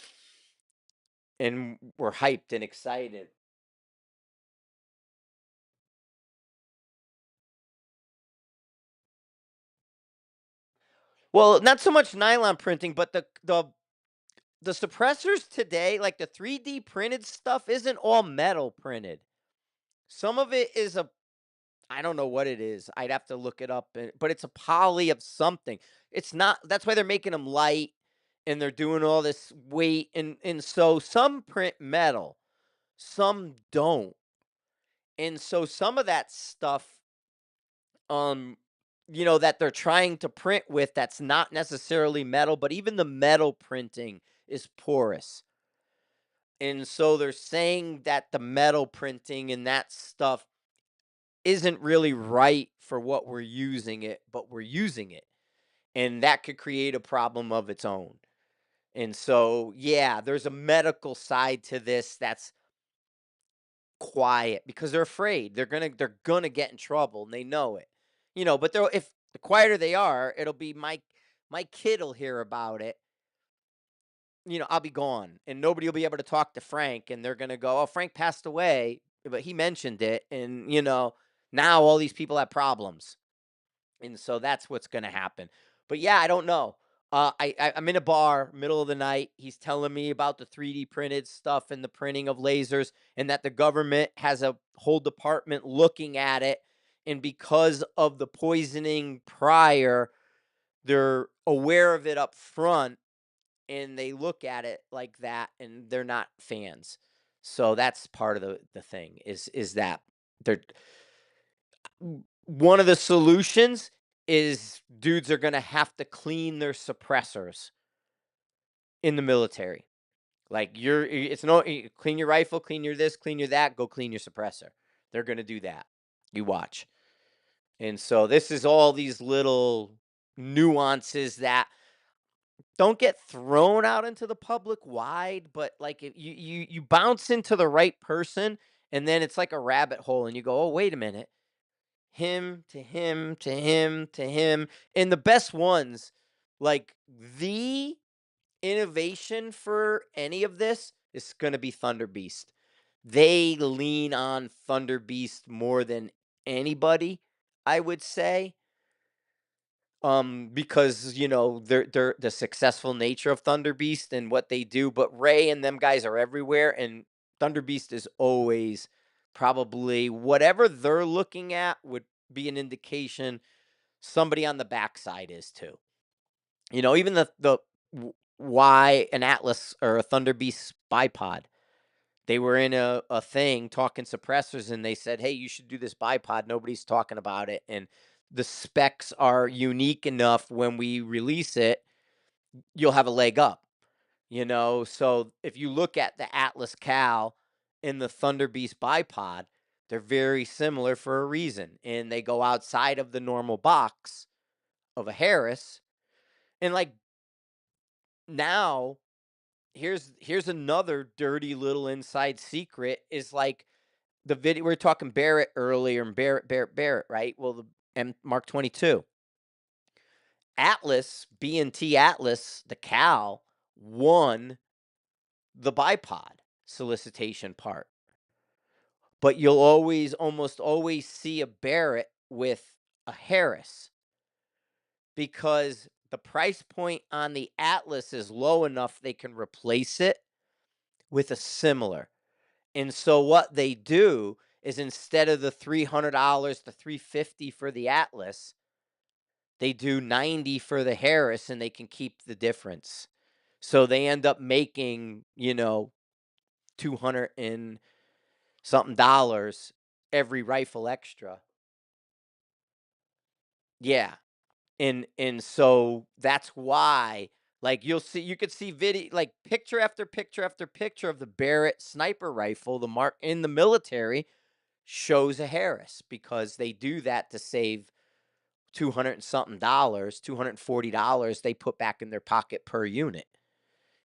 and we're hyped and excited. Well, not so much nylon printing, but the suppressors today, like the 3D printed stuff, isn't all metal printed. Some of it is a I don't know what it is. I'd have to look it up, but it's a poly of something. It's not. That's why they're making them light, and they're doing all this weight, and so some print metal, some don't, and so some of that stuff, um, that they're trying to print with, that's not necessarily metal, but even the metal printing is porous. And so they're saying that the metal printing and that stuff isn't really right for what we're using it, but we're using it. And that could create a problem of its own. And so, yeah, there's a medical side to this that's quiet because they're afraid. They're gonna get in trouble and they know it. But they'll if the quieter they are, it'll be my kid will hear about it. I'll be gone and nobody will be able to talk to Frank and they're going to go, "Oh, Frank passed away, but he mentioned it." And now all these people have problems. And so that's what's going to happen. But yeah, I don't know. I'm in a bar, middle of the night. He's telling me about the 3D printed stuff and the printing of lasers, and that the government has a whole department looking at it. And because of the poisoning prior, they're aware of it up front and they look at it like that and they're not fans. So that's part of the thing is that they're one of the solutions is dudes are going to have to clean their suppressors in the military. Like it's no clean your rifle, clean your this, clean your that, go clean your suppressor. They're going to do that. You watch. And so this is all these little nuances that don't get thrown out into the public wide, but like if you bounce into the right person and then it's like a rabbit hole and you go, "Oh, wait a minute. Him to him to him to him." And the best ones, like the innovation for any of this is going to be Thunder Beast. They lean on Thunder Beast more than anybody, I would say, because they're the successful nature of Thunder Beast and what they do, but Ray and them guys are everywhere, and Thunder Beast is always probably whatever they're looking at would be an indication somebody on the backside is too. Even the why an Atlas or a Thunder Beast bipod. They were in a thing talking suppressors and they said, "Hey, you should do this bipod. Nobody's talking about it." And the specs are unique enough when we release it, you'll have a leg up, So if you look at the Atlas Cal and the Thunder Beast bipod, they're very similar for a reason. And they go outside of the normal box of a Harris. And like now, here's another dirty little inside secret is like the video we were talking Barrett earlier and Barrett, right? Well, the M Mark 22 Atlas, B&T Atlas, the Cal won the bipod solicitation part, but you'll almost always see a Barrett with a Harris because the price point on the Atlas is low enough they can replace it with a similar. And so what they do is instead of the $300 to $350 for the Atlas, they do 90 for the Harris and they can keep the difference. So they end up making, 200 and something dollars every rifle extra. Yeah. And so that's why like you could see video like picture after picture after picture of the Barrett sniper rifle, the mark in the military shows a Harris because they do that to save 200 and something dollars, $240 they put back in their pocket per unit.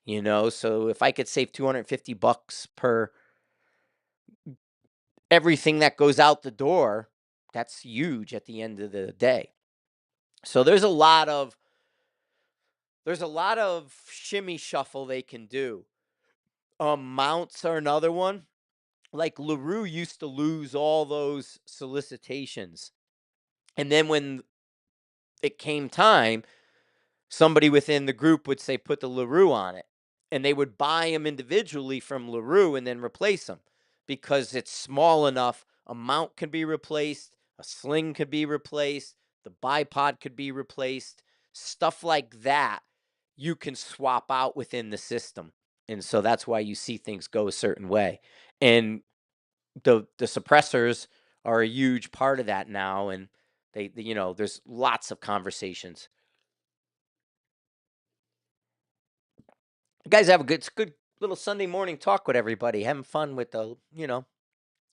So if I could save 250 bucks per everything that goes out the door, that's huge at the end of the day. So there's a lot of shimmy shuffle they can do. Mounts are another one. Like LaRue used to lose all those solicitations. And then when it came time, somebody within the group would say, put the LaRue on it. And they would buy them individually from LaRue and then replace them because it's small enough. A mount can be replaced, a sling could be replaced, the bipod could be replaced, stuff like that you can swap out within the system. And so that's why you see things go a certain way. And the suppressors are a huge part of that now. And there's lots of conversations. You guys have a good little Sunday morning talk with everybody, having fun with the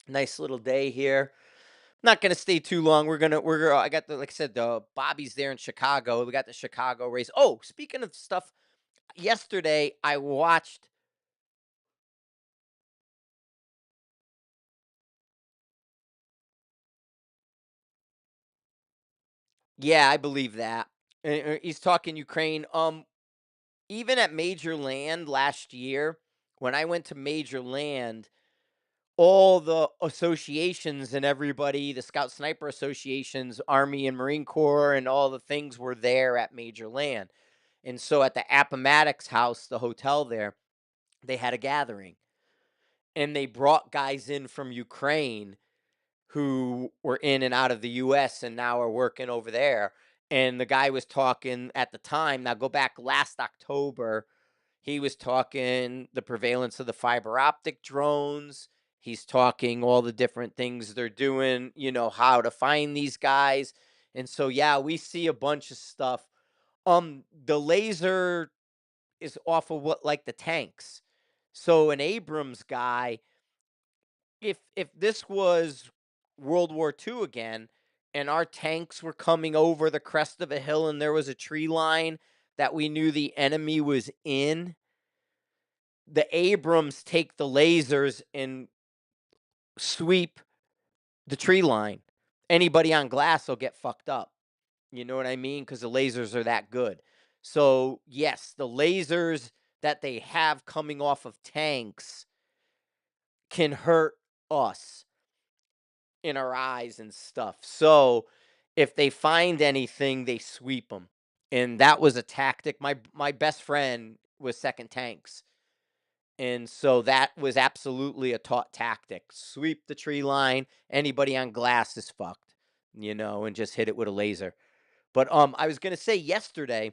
nice little day here. Not gonna stay too long. I got the like I said, the Bobby's there in Chicago. We got the Chicago race. Oh, speaking of stuff, yesterday I watched. Yeah, I believe that. He's talking Ukraine. Even at Major Land last year, when I went to Major Land, all the associations and everybody, the Scout Sniper Associations, Army and Marine Corps, and all the things were there at Major Land. And so at the Appomattox House, the hotel there, they had a gathering. And they brought guys in from Ukraine who were in and out of the US and now are working over there. And the guy was talking at the time, now go back last October, he was talking the prevalence of the fiber optic drones. He's talking all the different things they're doing, how to find these guys. And so yeah, we see a bunch of stuff. The laser is off of what like the tanks. So an Abrams guy, if this was World War II again and our tanks were coming over the crest of a hill and there was a tree line that we knew the enemy was in, the Abrams take the lasers and sweep the tree line. Anybody on glass will get fucked up. You know what I mean? Because the lasers are that good. So, yes, the lasers that they have coming off of tanks can hurt us in our eyes and stuff. So, if they find anything, they sweep them. And that was a tactic. My best friend was second tanks. And so that was absolutely a taught tactic. Sweep the tree line. Anybody on glass is fucked, and just hit it with a laser. But I was gonna say yesterday,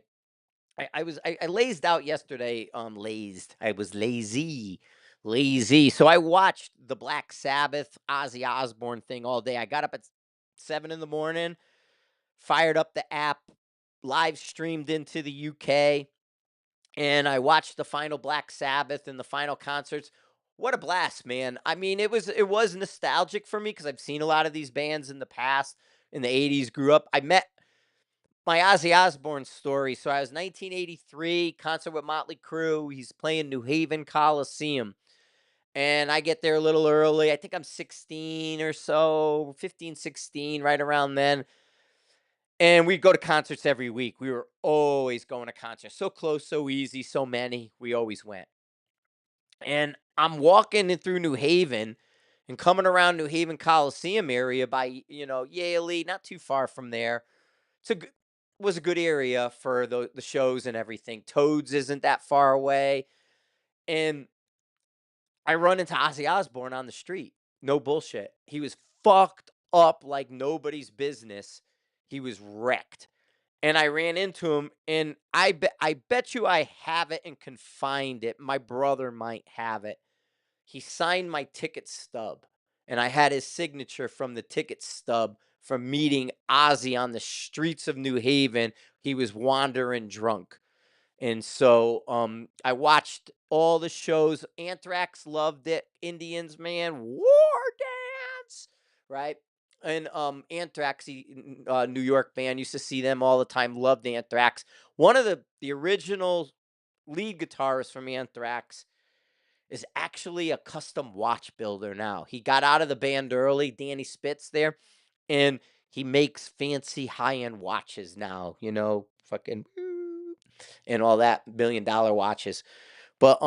I lazed out yesterday. Lazed. I was lazy, lazy. So I watched the Black Sabbath Ozzy Osbourne thing all day. I got up at 7 in the morning, fired up the app, live streamed into the UK, and I watched the final Black Sabbath and the final concerts. What a blast, man. I mean, it was nostalgic for me because I've seen a lot of these bands in the past in the 80s, grew up. I met my Ozzy Osbourne story. So I was 1983, concert with Motley Crue. He's playing New Haven Coliseum. And I get there a little early. I think I'm 16 or so, 15, 16, right around then. And we'd go to concerts every week. We were always going to concerts. So close, so easy, so many. We always went. And I'm walking in through New Haven and coming around New Haven Coliseum area by, Yaley, not too far from there. It's a good, was a good area for the shows and everything. Toads isn't that far away. And I run into Ozzy Osbourne on the street. No bullshit. He was fucked up like nobody's business. He was wrecked. And I ran into him, and I bet you I have it and can find it. My brother might have it. He signed my ticket stub, and I had his signature from the ticket stub from meeting Ozzy on the streets of New Haven. He was wandering drunk. And so I watched all the shows. Anthrax loved it. Indians, man, war dance, right? And Anthrax, New York band, used to see them all the time. Loved Anthrax. One of the original lead guitarists from Anthrax is actually a custom watch builder now. He got out of the band early, Danny Spitz there, and he makes fancy high-end watches now, fucking and all that $1,000,000 watches. But,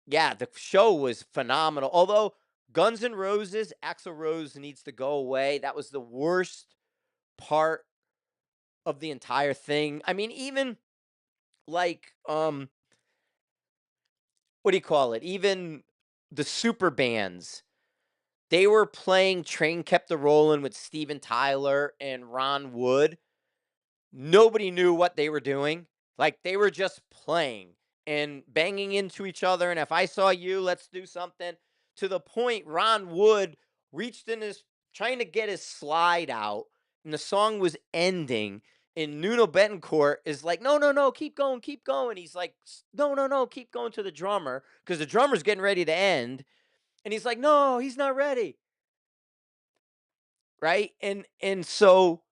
yeah, the show was phenomenal. Although Guns N' Roses, Axl Rose needs to go away. That was the worst part of the entire thing. I mean, even like, what do you call it? Even the super bands, they were playing Train Kept a Rollin' with Steven Tyler and Ron Wood. Nobody knew what they were doing. Like, they were just playing and banging into each other, and if I saw you, let's do something, to the point Ron Wood reached in his trying to get his slide out, and the song was ending, and Nuno Bettencourt is like, "No, no, no, keep going, keep going." He's like, "No, no, no, keep going," to the drummer because the drummer's getting ready to end, and he's like, "No, he's not ready." Right? And so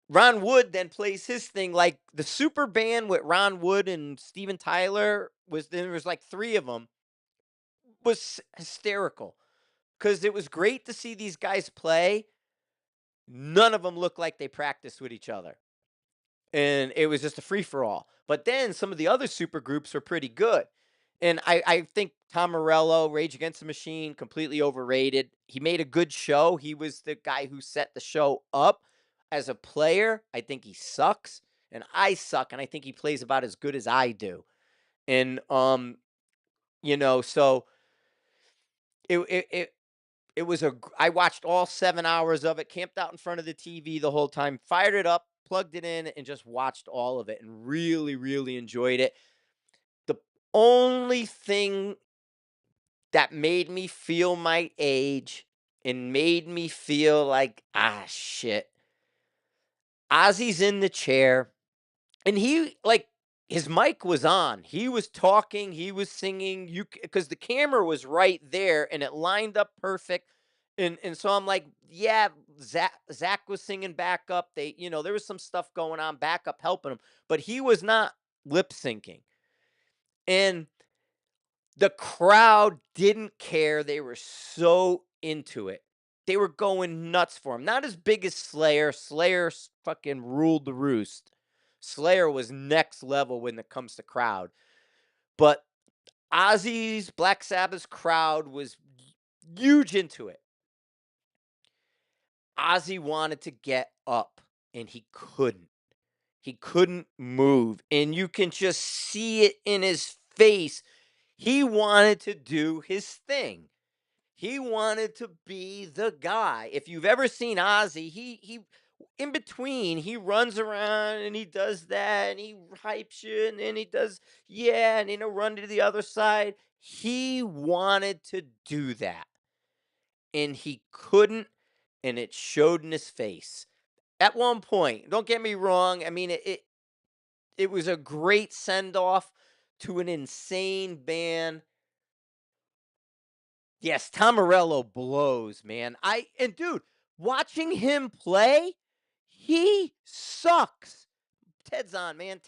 Ron Wood then plays his thing like the super band with Ron Wood and Steven Tyler was there was like 3 of them was hysterical because it was great to see these guys play. None of them looked like they practiced with each other. And it was just a free for all. But then some of the other super groups were pretty good. And I think Tom Morello, Rage Against the Machine, completely overrated. He made a good show. He was the guy who set the show up. As a player, I think he sucks. And I suck. And I think he plays about as good as I do. And so it it was I watched all 7 hours of it, camped out in front of the TV the whole time, fired it up, plugged it in, and just watched all of it and really, really enjoyed it. The only thing that made me feel my age and made me feel like, "Ah, shit." Ozzy's in the chair, and he like, his mic was on. He was talking, he was singing, because the camera was right there and it lined up perfect. And so I'm like, yeah, Zach was singing backup. There was some stuff going on, backup helping him, but he was not lip syncing. And the crowd didn't care. They were so into it. They were going nuts for him. Not as big as Slayer. Slayer fucking ruled the roost. Slayer was next level when it comes to crowd. But Ozzy's Black Sabbath's crowd was huge into it. Ozzy wanted to get up and he couldn't. He couldn't move. And you can just see it in his face. He wanted to do his thing. He wanted to be the guy. If you've ever seen Ozzy, he in between, he runs around and he does that and he hypes you and then he does, yeah, and then he'll run to the other side. He wanted to do that and he couldn't, and it showed in his face. At one point, don't get me wrong, I mean, it was a great send off to an insane band. Yes, Tom Morello blows, man. Dude, watching him play, he sucks. Ted's on, man.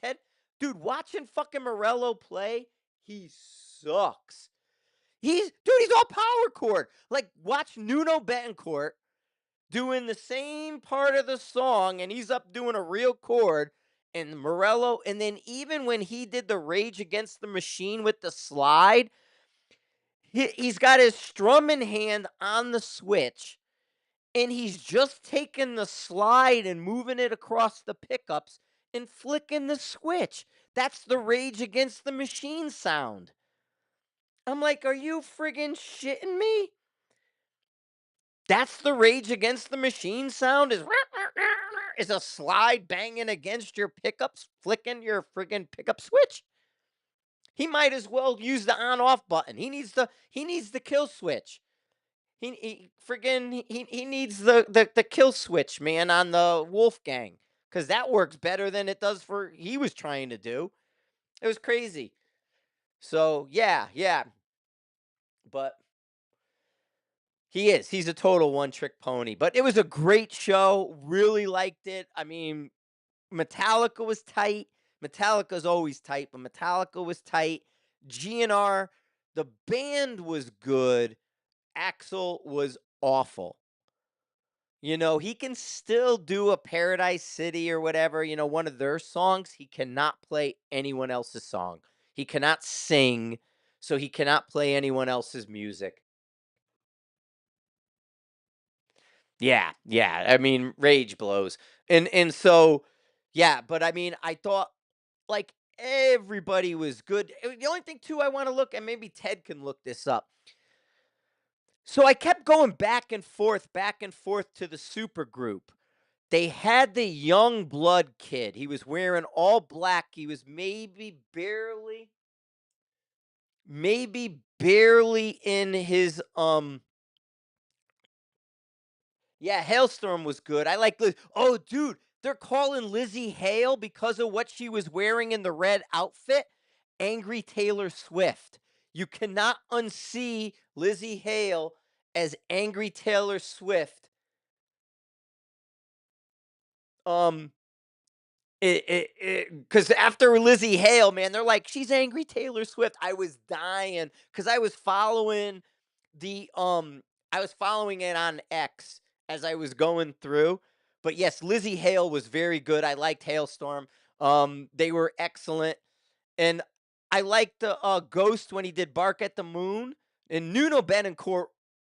Dude, watching fucking Morello play, he sucks. He's all power chord. Like, watch Nuno Bettencourt doing the same part of the song, and he's up doing a real chord. And Morello, and then even when he did the Rage Against the Machine with the slide, he's got his strumming hand on the switch, and he's just taking the slide and moving it across the pickups and flicking the switch. That's the Rage Against the Machine sound. I'm like, are you friggin' shitting me? That's the Rage Against the Machine sound is a slide banging against your pickups, flicking your friggin' pickup switch. He might as well use the on off button. He needs the kill switch. He needs the kill switch, man, on the Wolfgang, because that works better than it does for he was trying to do. It was crazy. So yeah, yeah, but he's a total one trick pony. But it was a great show. Really liked it. I mean, Metallica was tight. Metallica's always tight, but Metallica was tight. GNR, the band was good. Axel was awful. He can still do a Paradise City or whatever, one of their songs. He cannot play anyone else's song. He cannot sing, so he cannot play anyone else's music. Yeah, yeah. I mean, rage blows. And so yeah, but I mean, I thought like everybody was good. The only thing too I want to look, and maybe Ted can look this up. So I kept going back and forth to the super group. They had the young blood kid. He was wearing all black. He was maybe barely in his yeah, Hailstorm was good. I like oh dude, they're calling Lizzie Hale because of what she was wearing in the red outfit. Angry Taylor Swift. You cannot unsee Lizzie Hale as Angry Taylor Swift. Um because after Lizzie Hale, man, they're like, she's Angry Taylor Swift. I was dying because the I was following it on X as I was going through. But yes, Lizzie Hale was very good. I liked Hailstorm. They were excellent. And I liked the Ghost when he did Bark at the Moon. And Nuno Betancourt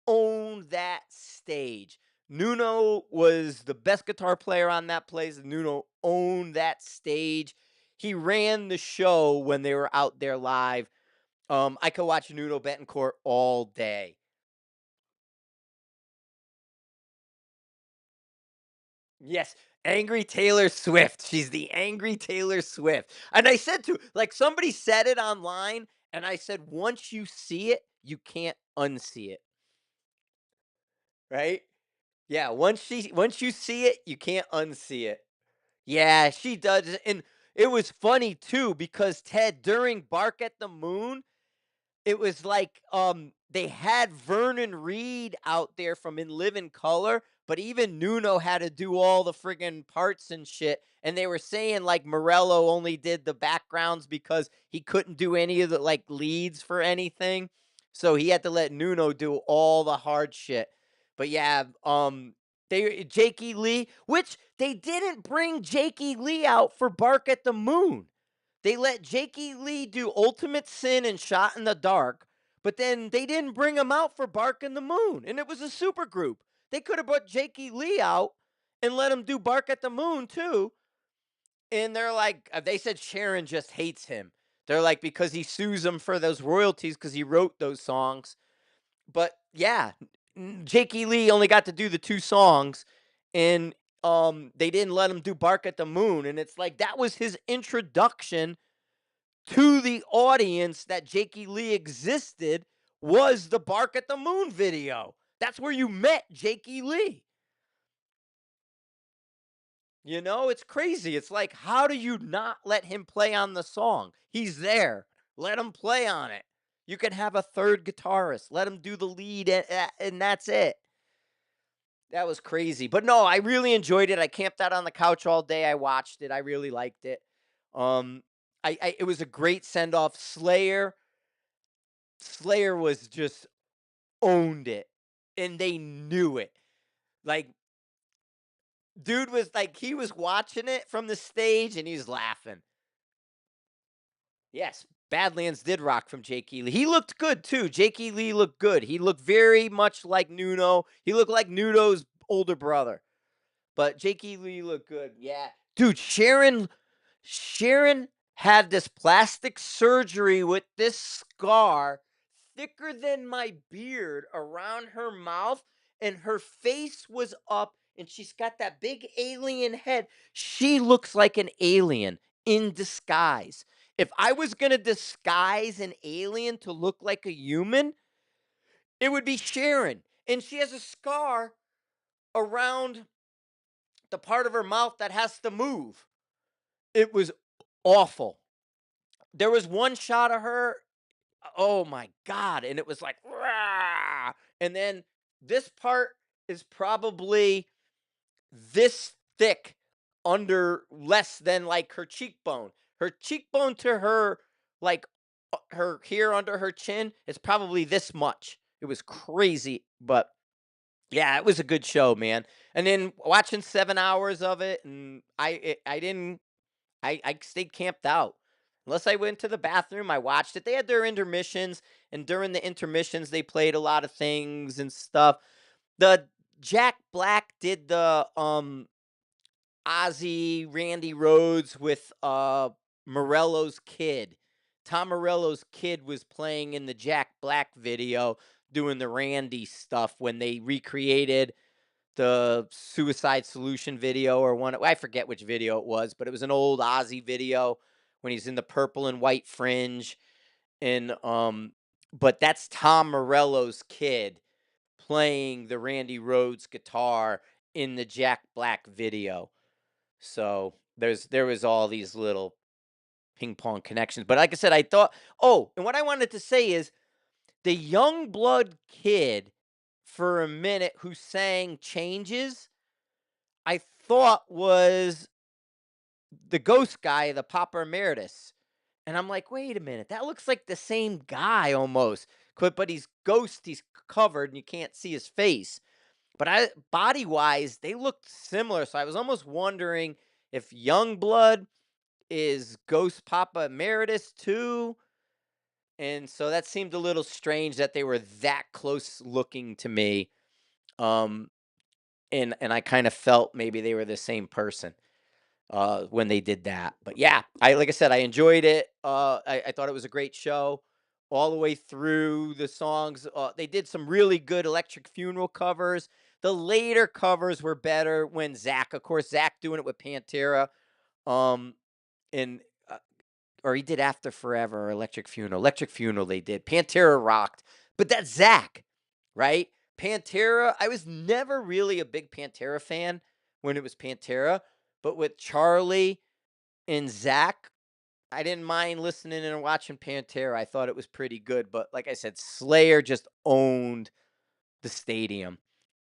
owned that stage. Nuno was the best guitar player on that place. Nuno owned that stage. He ran the show when they were out there live. I could watch Nuno Betancourt all day. Yes, Angry Taylor Swift. She's the Angry Taylor Swift. And I said to like somebody said it online, and I said, once you see it, you can't unsee it. Right? Yeah, once you see it, you can't unsee it. Yeah, she does. And it was funny too, because Ted during Bark at the Moon, it was like, they had Vernon Reed out there from In Living Color, but even Nuno had to do all the friggin' parts and shit, and they were saying, like, Morello only did the backgrounds because he couldn't do any of the, like, leads for anything, so he had to let Nuno do all the hard shit. But yeah, Jakey Lee, which they didn't bring Jakey Lee out for Bark at the Moon. They let Jakey Lee do Ultimate Sin and Shot in the Dark, but then they didn't bring him out for Bark in the Moon, and it was a super group. They could have brought Jakey Lee out and let him do Bark at the Moon too. And they're like, they said Sharon just hates him. They're like, because he sues them for those royalties because he wrote those songs. But yeah, Jakey Lee only got to do the two songs, and they didn't let him do Bark at the Moon. And it's like that was his introduction to the audience that Jakey Lee existed, was the Bark at the Moon video. That's where you met Jakey Lee. It's crazy. It's like, how do you not let him play on the song? He's there. Let him play on it. You can have a third guitarist. Let him do the lead, and that's it. That was crazy. But no, I really enjoyed it. I camped out on the couch all day. I watched it. I really liked it. Um, it was a great send off. Slayer was just owned it, and they knew it. Like, dude was like, he was watching it from the stage and he's laughing. Yes, Badlands did rock from Jake E. Lee. He looked good too. Jake E. Lee looked good. He looked very much like Nuno. He looked like Nuno's older brother. But Jake E. Lee looked good. Yeah. Dude, Sharon had this plastic surgery with this scar thicker than my beard around her mouth, and her face was up, and she's got that big alien head. She looks like an alien in disguise. If I was going to disguise an alien to look like a human, it would be Sharon. And she has a scar around the part of her mouth that has to move. It was awful. There was one shot of her, oh my god, and it was like, "Rah!" And then this part is probably this thick under less than like her cheekbone. Her cheekbone to her, like, her here under her chin is probably this much. It was crazy, but Yeah, it was a good show, man. And then watching 7 hours of it, and I didn't I stayed camped out. Unless I went to the bathroom, I watched it. They had their intermissions, and during the intermissions, they played a lot of things and stuff. The Jack Black did the Ozzy Randy Rhodes with Morello's kid. Tom Morello's kid was playing in the Jack Black video doing the Randy stuff when they recreated the Suicide Solution video, or one, I forget which video it was, but it was an old Ozzy video when he's in the purple and white fringe. And but that's Tom Morello's kid playing the Randy Rhodes guitar in the Jack Black video. So there was all these little ping pong connections. But like I said, I thought, oh, and what I wanted to say is the young blood kid for a minute who sang Changes, I thought was the ghost guy, the Papa Emeritus. And I'm like, wait a minute, that looks like the same guy almost. But he's ghost, he's covered and you can't see his face. But I body wise, they looked similar. So I was almost wondering if Youngblood is Ghost Papa Emeritus too. And so that seemed a little strange that they were that close looking to me. Um, and I kind of felt maybe they were the same person when they did that. But yeah, I like I said, I enjoyed it. I thought it was a great show all the way through the songs. They did some really good Electric Funeral covers. The later covers were better when Zach, of course, Zach doing it with Pantera. Um, and or he did After Forever or Electric Funeral. Electric Funeral they did. Pantera rocked, but that's Zach, right? Pantera, I was never really a big Pantera fan when it was Pantera, but with Charlie and Zach, I didn't mind listening and watching Pantera. I thought it was pretty good, but like I said, Slayer just owned the stadium.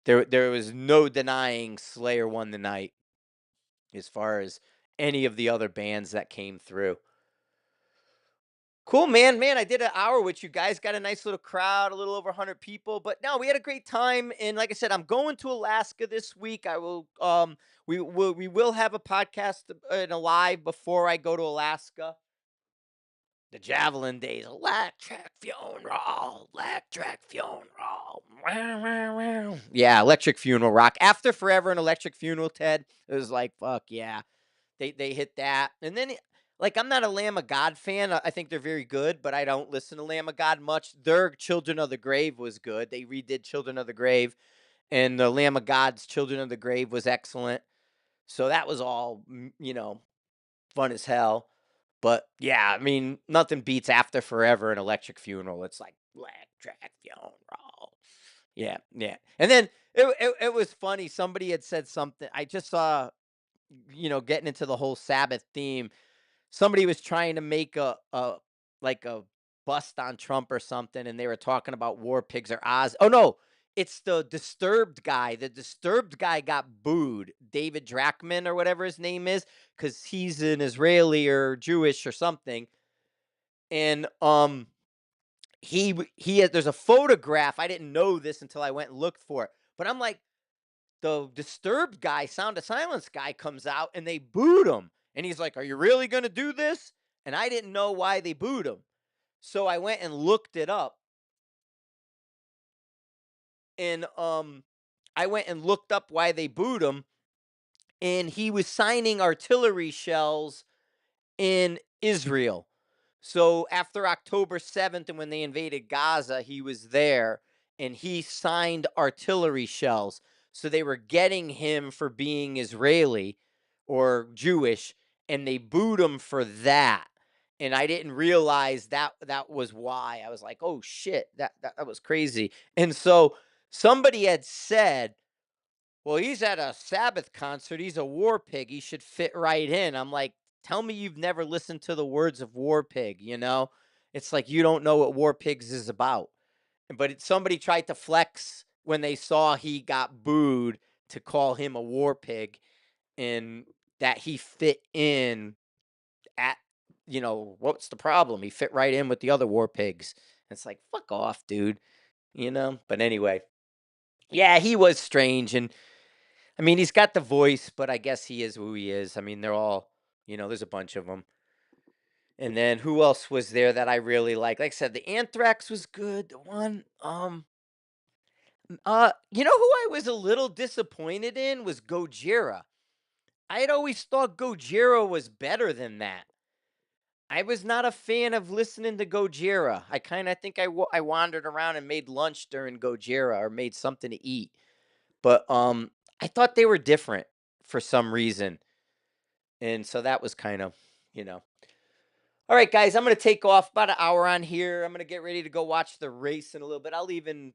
There was no denying Slayer won the night as far as any of the other bands that came through. Cool, man. Man, I did an hour with you guys. Got a nice little crowd, a little over 100 people. But no, we had a great time. And like I said, I'm going to Alaska this week. I will we will have a podcast and a live before I go to Alaska. The Javelin Days, electric funeral, electric funeral. Yeah, electric funeral rock. After Forever and Electric Funeral, Ted. It was like, fuck yeah. They hit that. And then like I'm not a Lamb of God fan. I think they're very good, but I don't listen to Lamb of God much. Their Children of the Grave was good. They redid Children of the Grave, and the Lamb of God's Children of the Grave was excellent. So that was all fun as hell. But yeah, I mean, nothing beats After Forever and Electric Funeral. It's like electric funeral. Yeah, yeah. And then it was funny. Somebody had said something. I just saw, getting into the whole Sabbath theme, somebody was trying to make a like a bust on Trump or something, and they were talking about war pigs or Oz. Oh no, it's the Disturbed guy. The Disturbed guy got booed. David Drachman or whatever his name is, because he's an Israeli or Jewish or something. And there's a photograph. I didn't know this until I went and looked for it. But I'm like, the Disturbed guy, Sound of Silence guy, comes out and they booed him. And he's like, "Are you really going to do this?" And I didn't know why they booed him. So I went and looked it up. And I went and looked up why they booed him. And he was signing artillery shells in Israel. So after October 7th and when they invaded Gaza, he was there and he signed artillery shells. So they were getting him for being Israeli or Jewish, and they booed him for that. And I didn't realize that was why. I was like, "Oh shit, that was crazy." And so somebody had said, "Well, he's at a Sabbath concert. He's a war pig. He should fit right in." I'm like, "Tell me you've never listened to the words of War Pig, you know? It's like you don't know what War Pigs is about." But somebody tried to flex when they saw he got booed to call him a war pig and that he fit in at, what's the problem? He fit right in with the other war pigs. It's like, fuck off, dude, But anyway, Yeah, he was strange, and I mean, he's got the voice, but I guess he is who he is. I mean, they're all, there's a bunch of them. And then who else was there that I really like? Like I said, the Anthrax was good. The one, who I was a little disappointed in was Gojira. I had always thought Gojira was better than that. I was not a fan of listening to Gojira. I kind of think I wandered around and made lunch during Gojira or made something to eat. But I thought they were different for some reason. And so that was kind of, you know. All right, guys, I'm going to take off about an hour on here. I'm going to get ready to go watch the race in a little bit. I'll leave in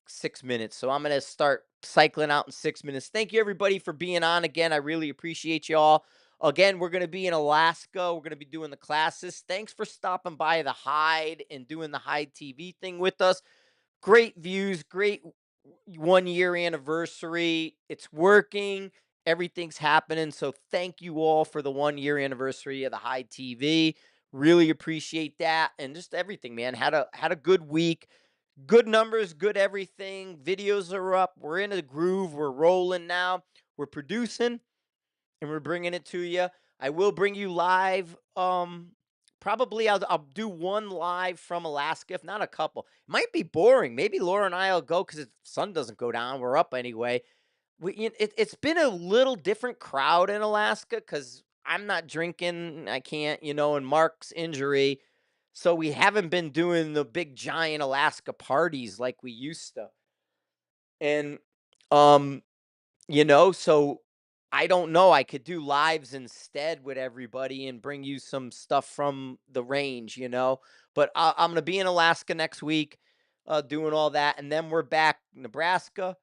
6 minutes. So I'm going to start cycling out in 6 minutes. Thank you, everybody, for being on again. I really appreciate you all. Again, we're going to be in Alaska. We're going to be doing the classes. Thanks for stopping by the Hyde and doing the Hyde TV thing with us. Great views, great 1 year anniversary. It's working. Everything's happening. So thank you all for the 1 year anniversary of the Hyde TV. Really appreciate that. And just everything, man. Had a good week. Good numbers, good everything. Videos are up. We're in a groove. We're rolling now. We're producing and we're bringing it to you. I will bring you live. Probably I'll do one live from Alaska, if not a couple. It might be boring. Maybe Laura and I'll go because the sun doesn't go down. We're up anyway. It's been a little different crowd in Alaska because I'm not drinking. I can't, and Mark's injury. So we haven't been doing the big giant Alaska parties like we used to. And um so I don't know. I could do lives instead with everybody and bring you some stuff from the range. But I'm going to be in Alaska next week doing all that. And then we're back Nebraska,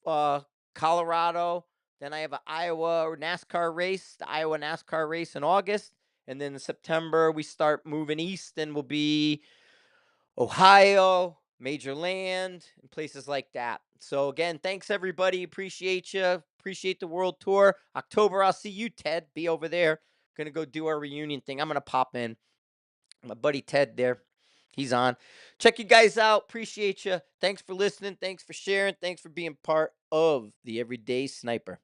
uh, Colorado. Then I have an Iowa NASCAR race, the Iowa NASCAR race in August. And then in September, we start moving east and we'll be Ohio, Major Land, and places like that. So again, thanks everybody. Appreciate you. Appreciate the world tour. October, I'll see you, Ted. Be over there. Gonna go do our reunion thing. I'm gonna pop in. My buddy Ted there. He's on. Check you guys out. Appreciate you. Thanks for listening. Thanks for sharing. Thanks for being part of the Everyday Sniper.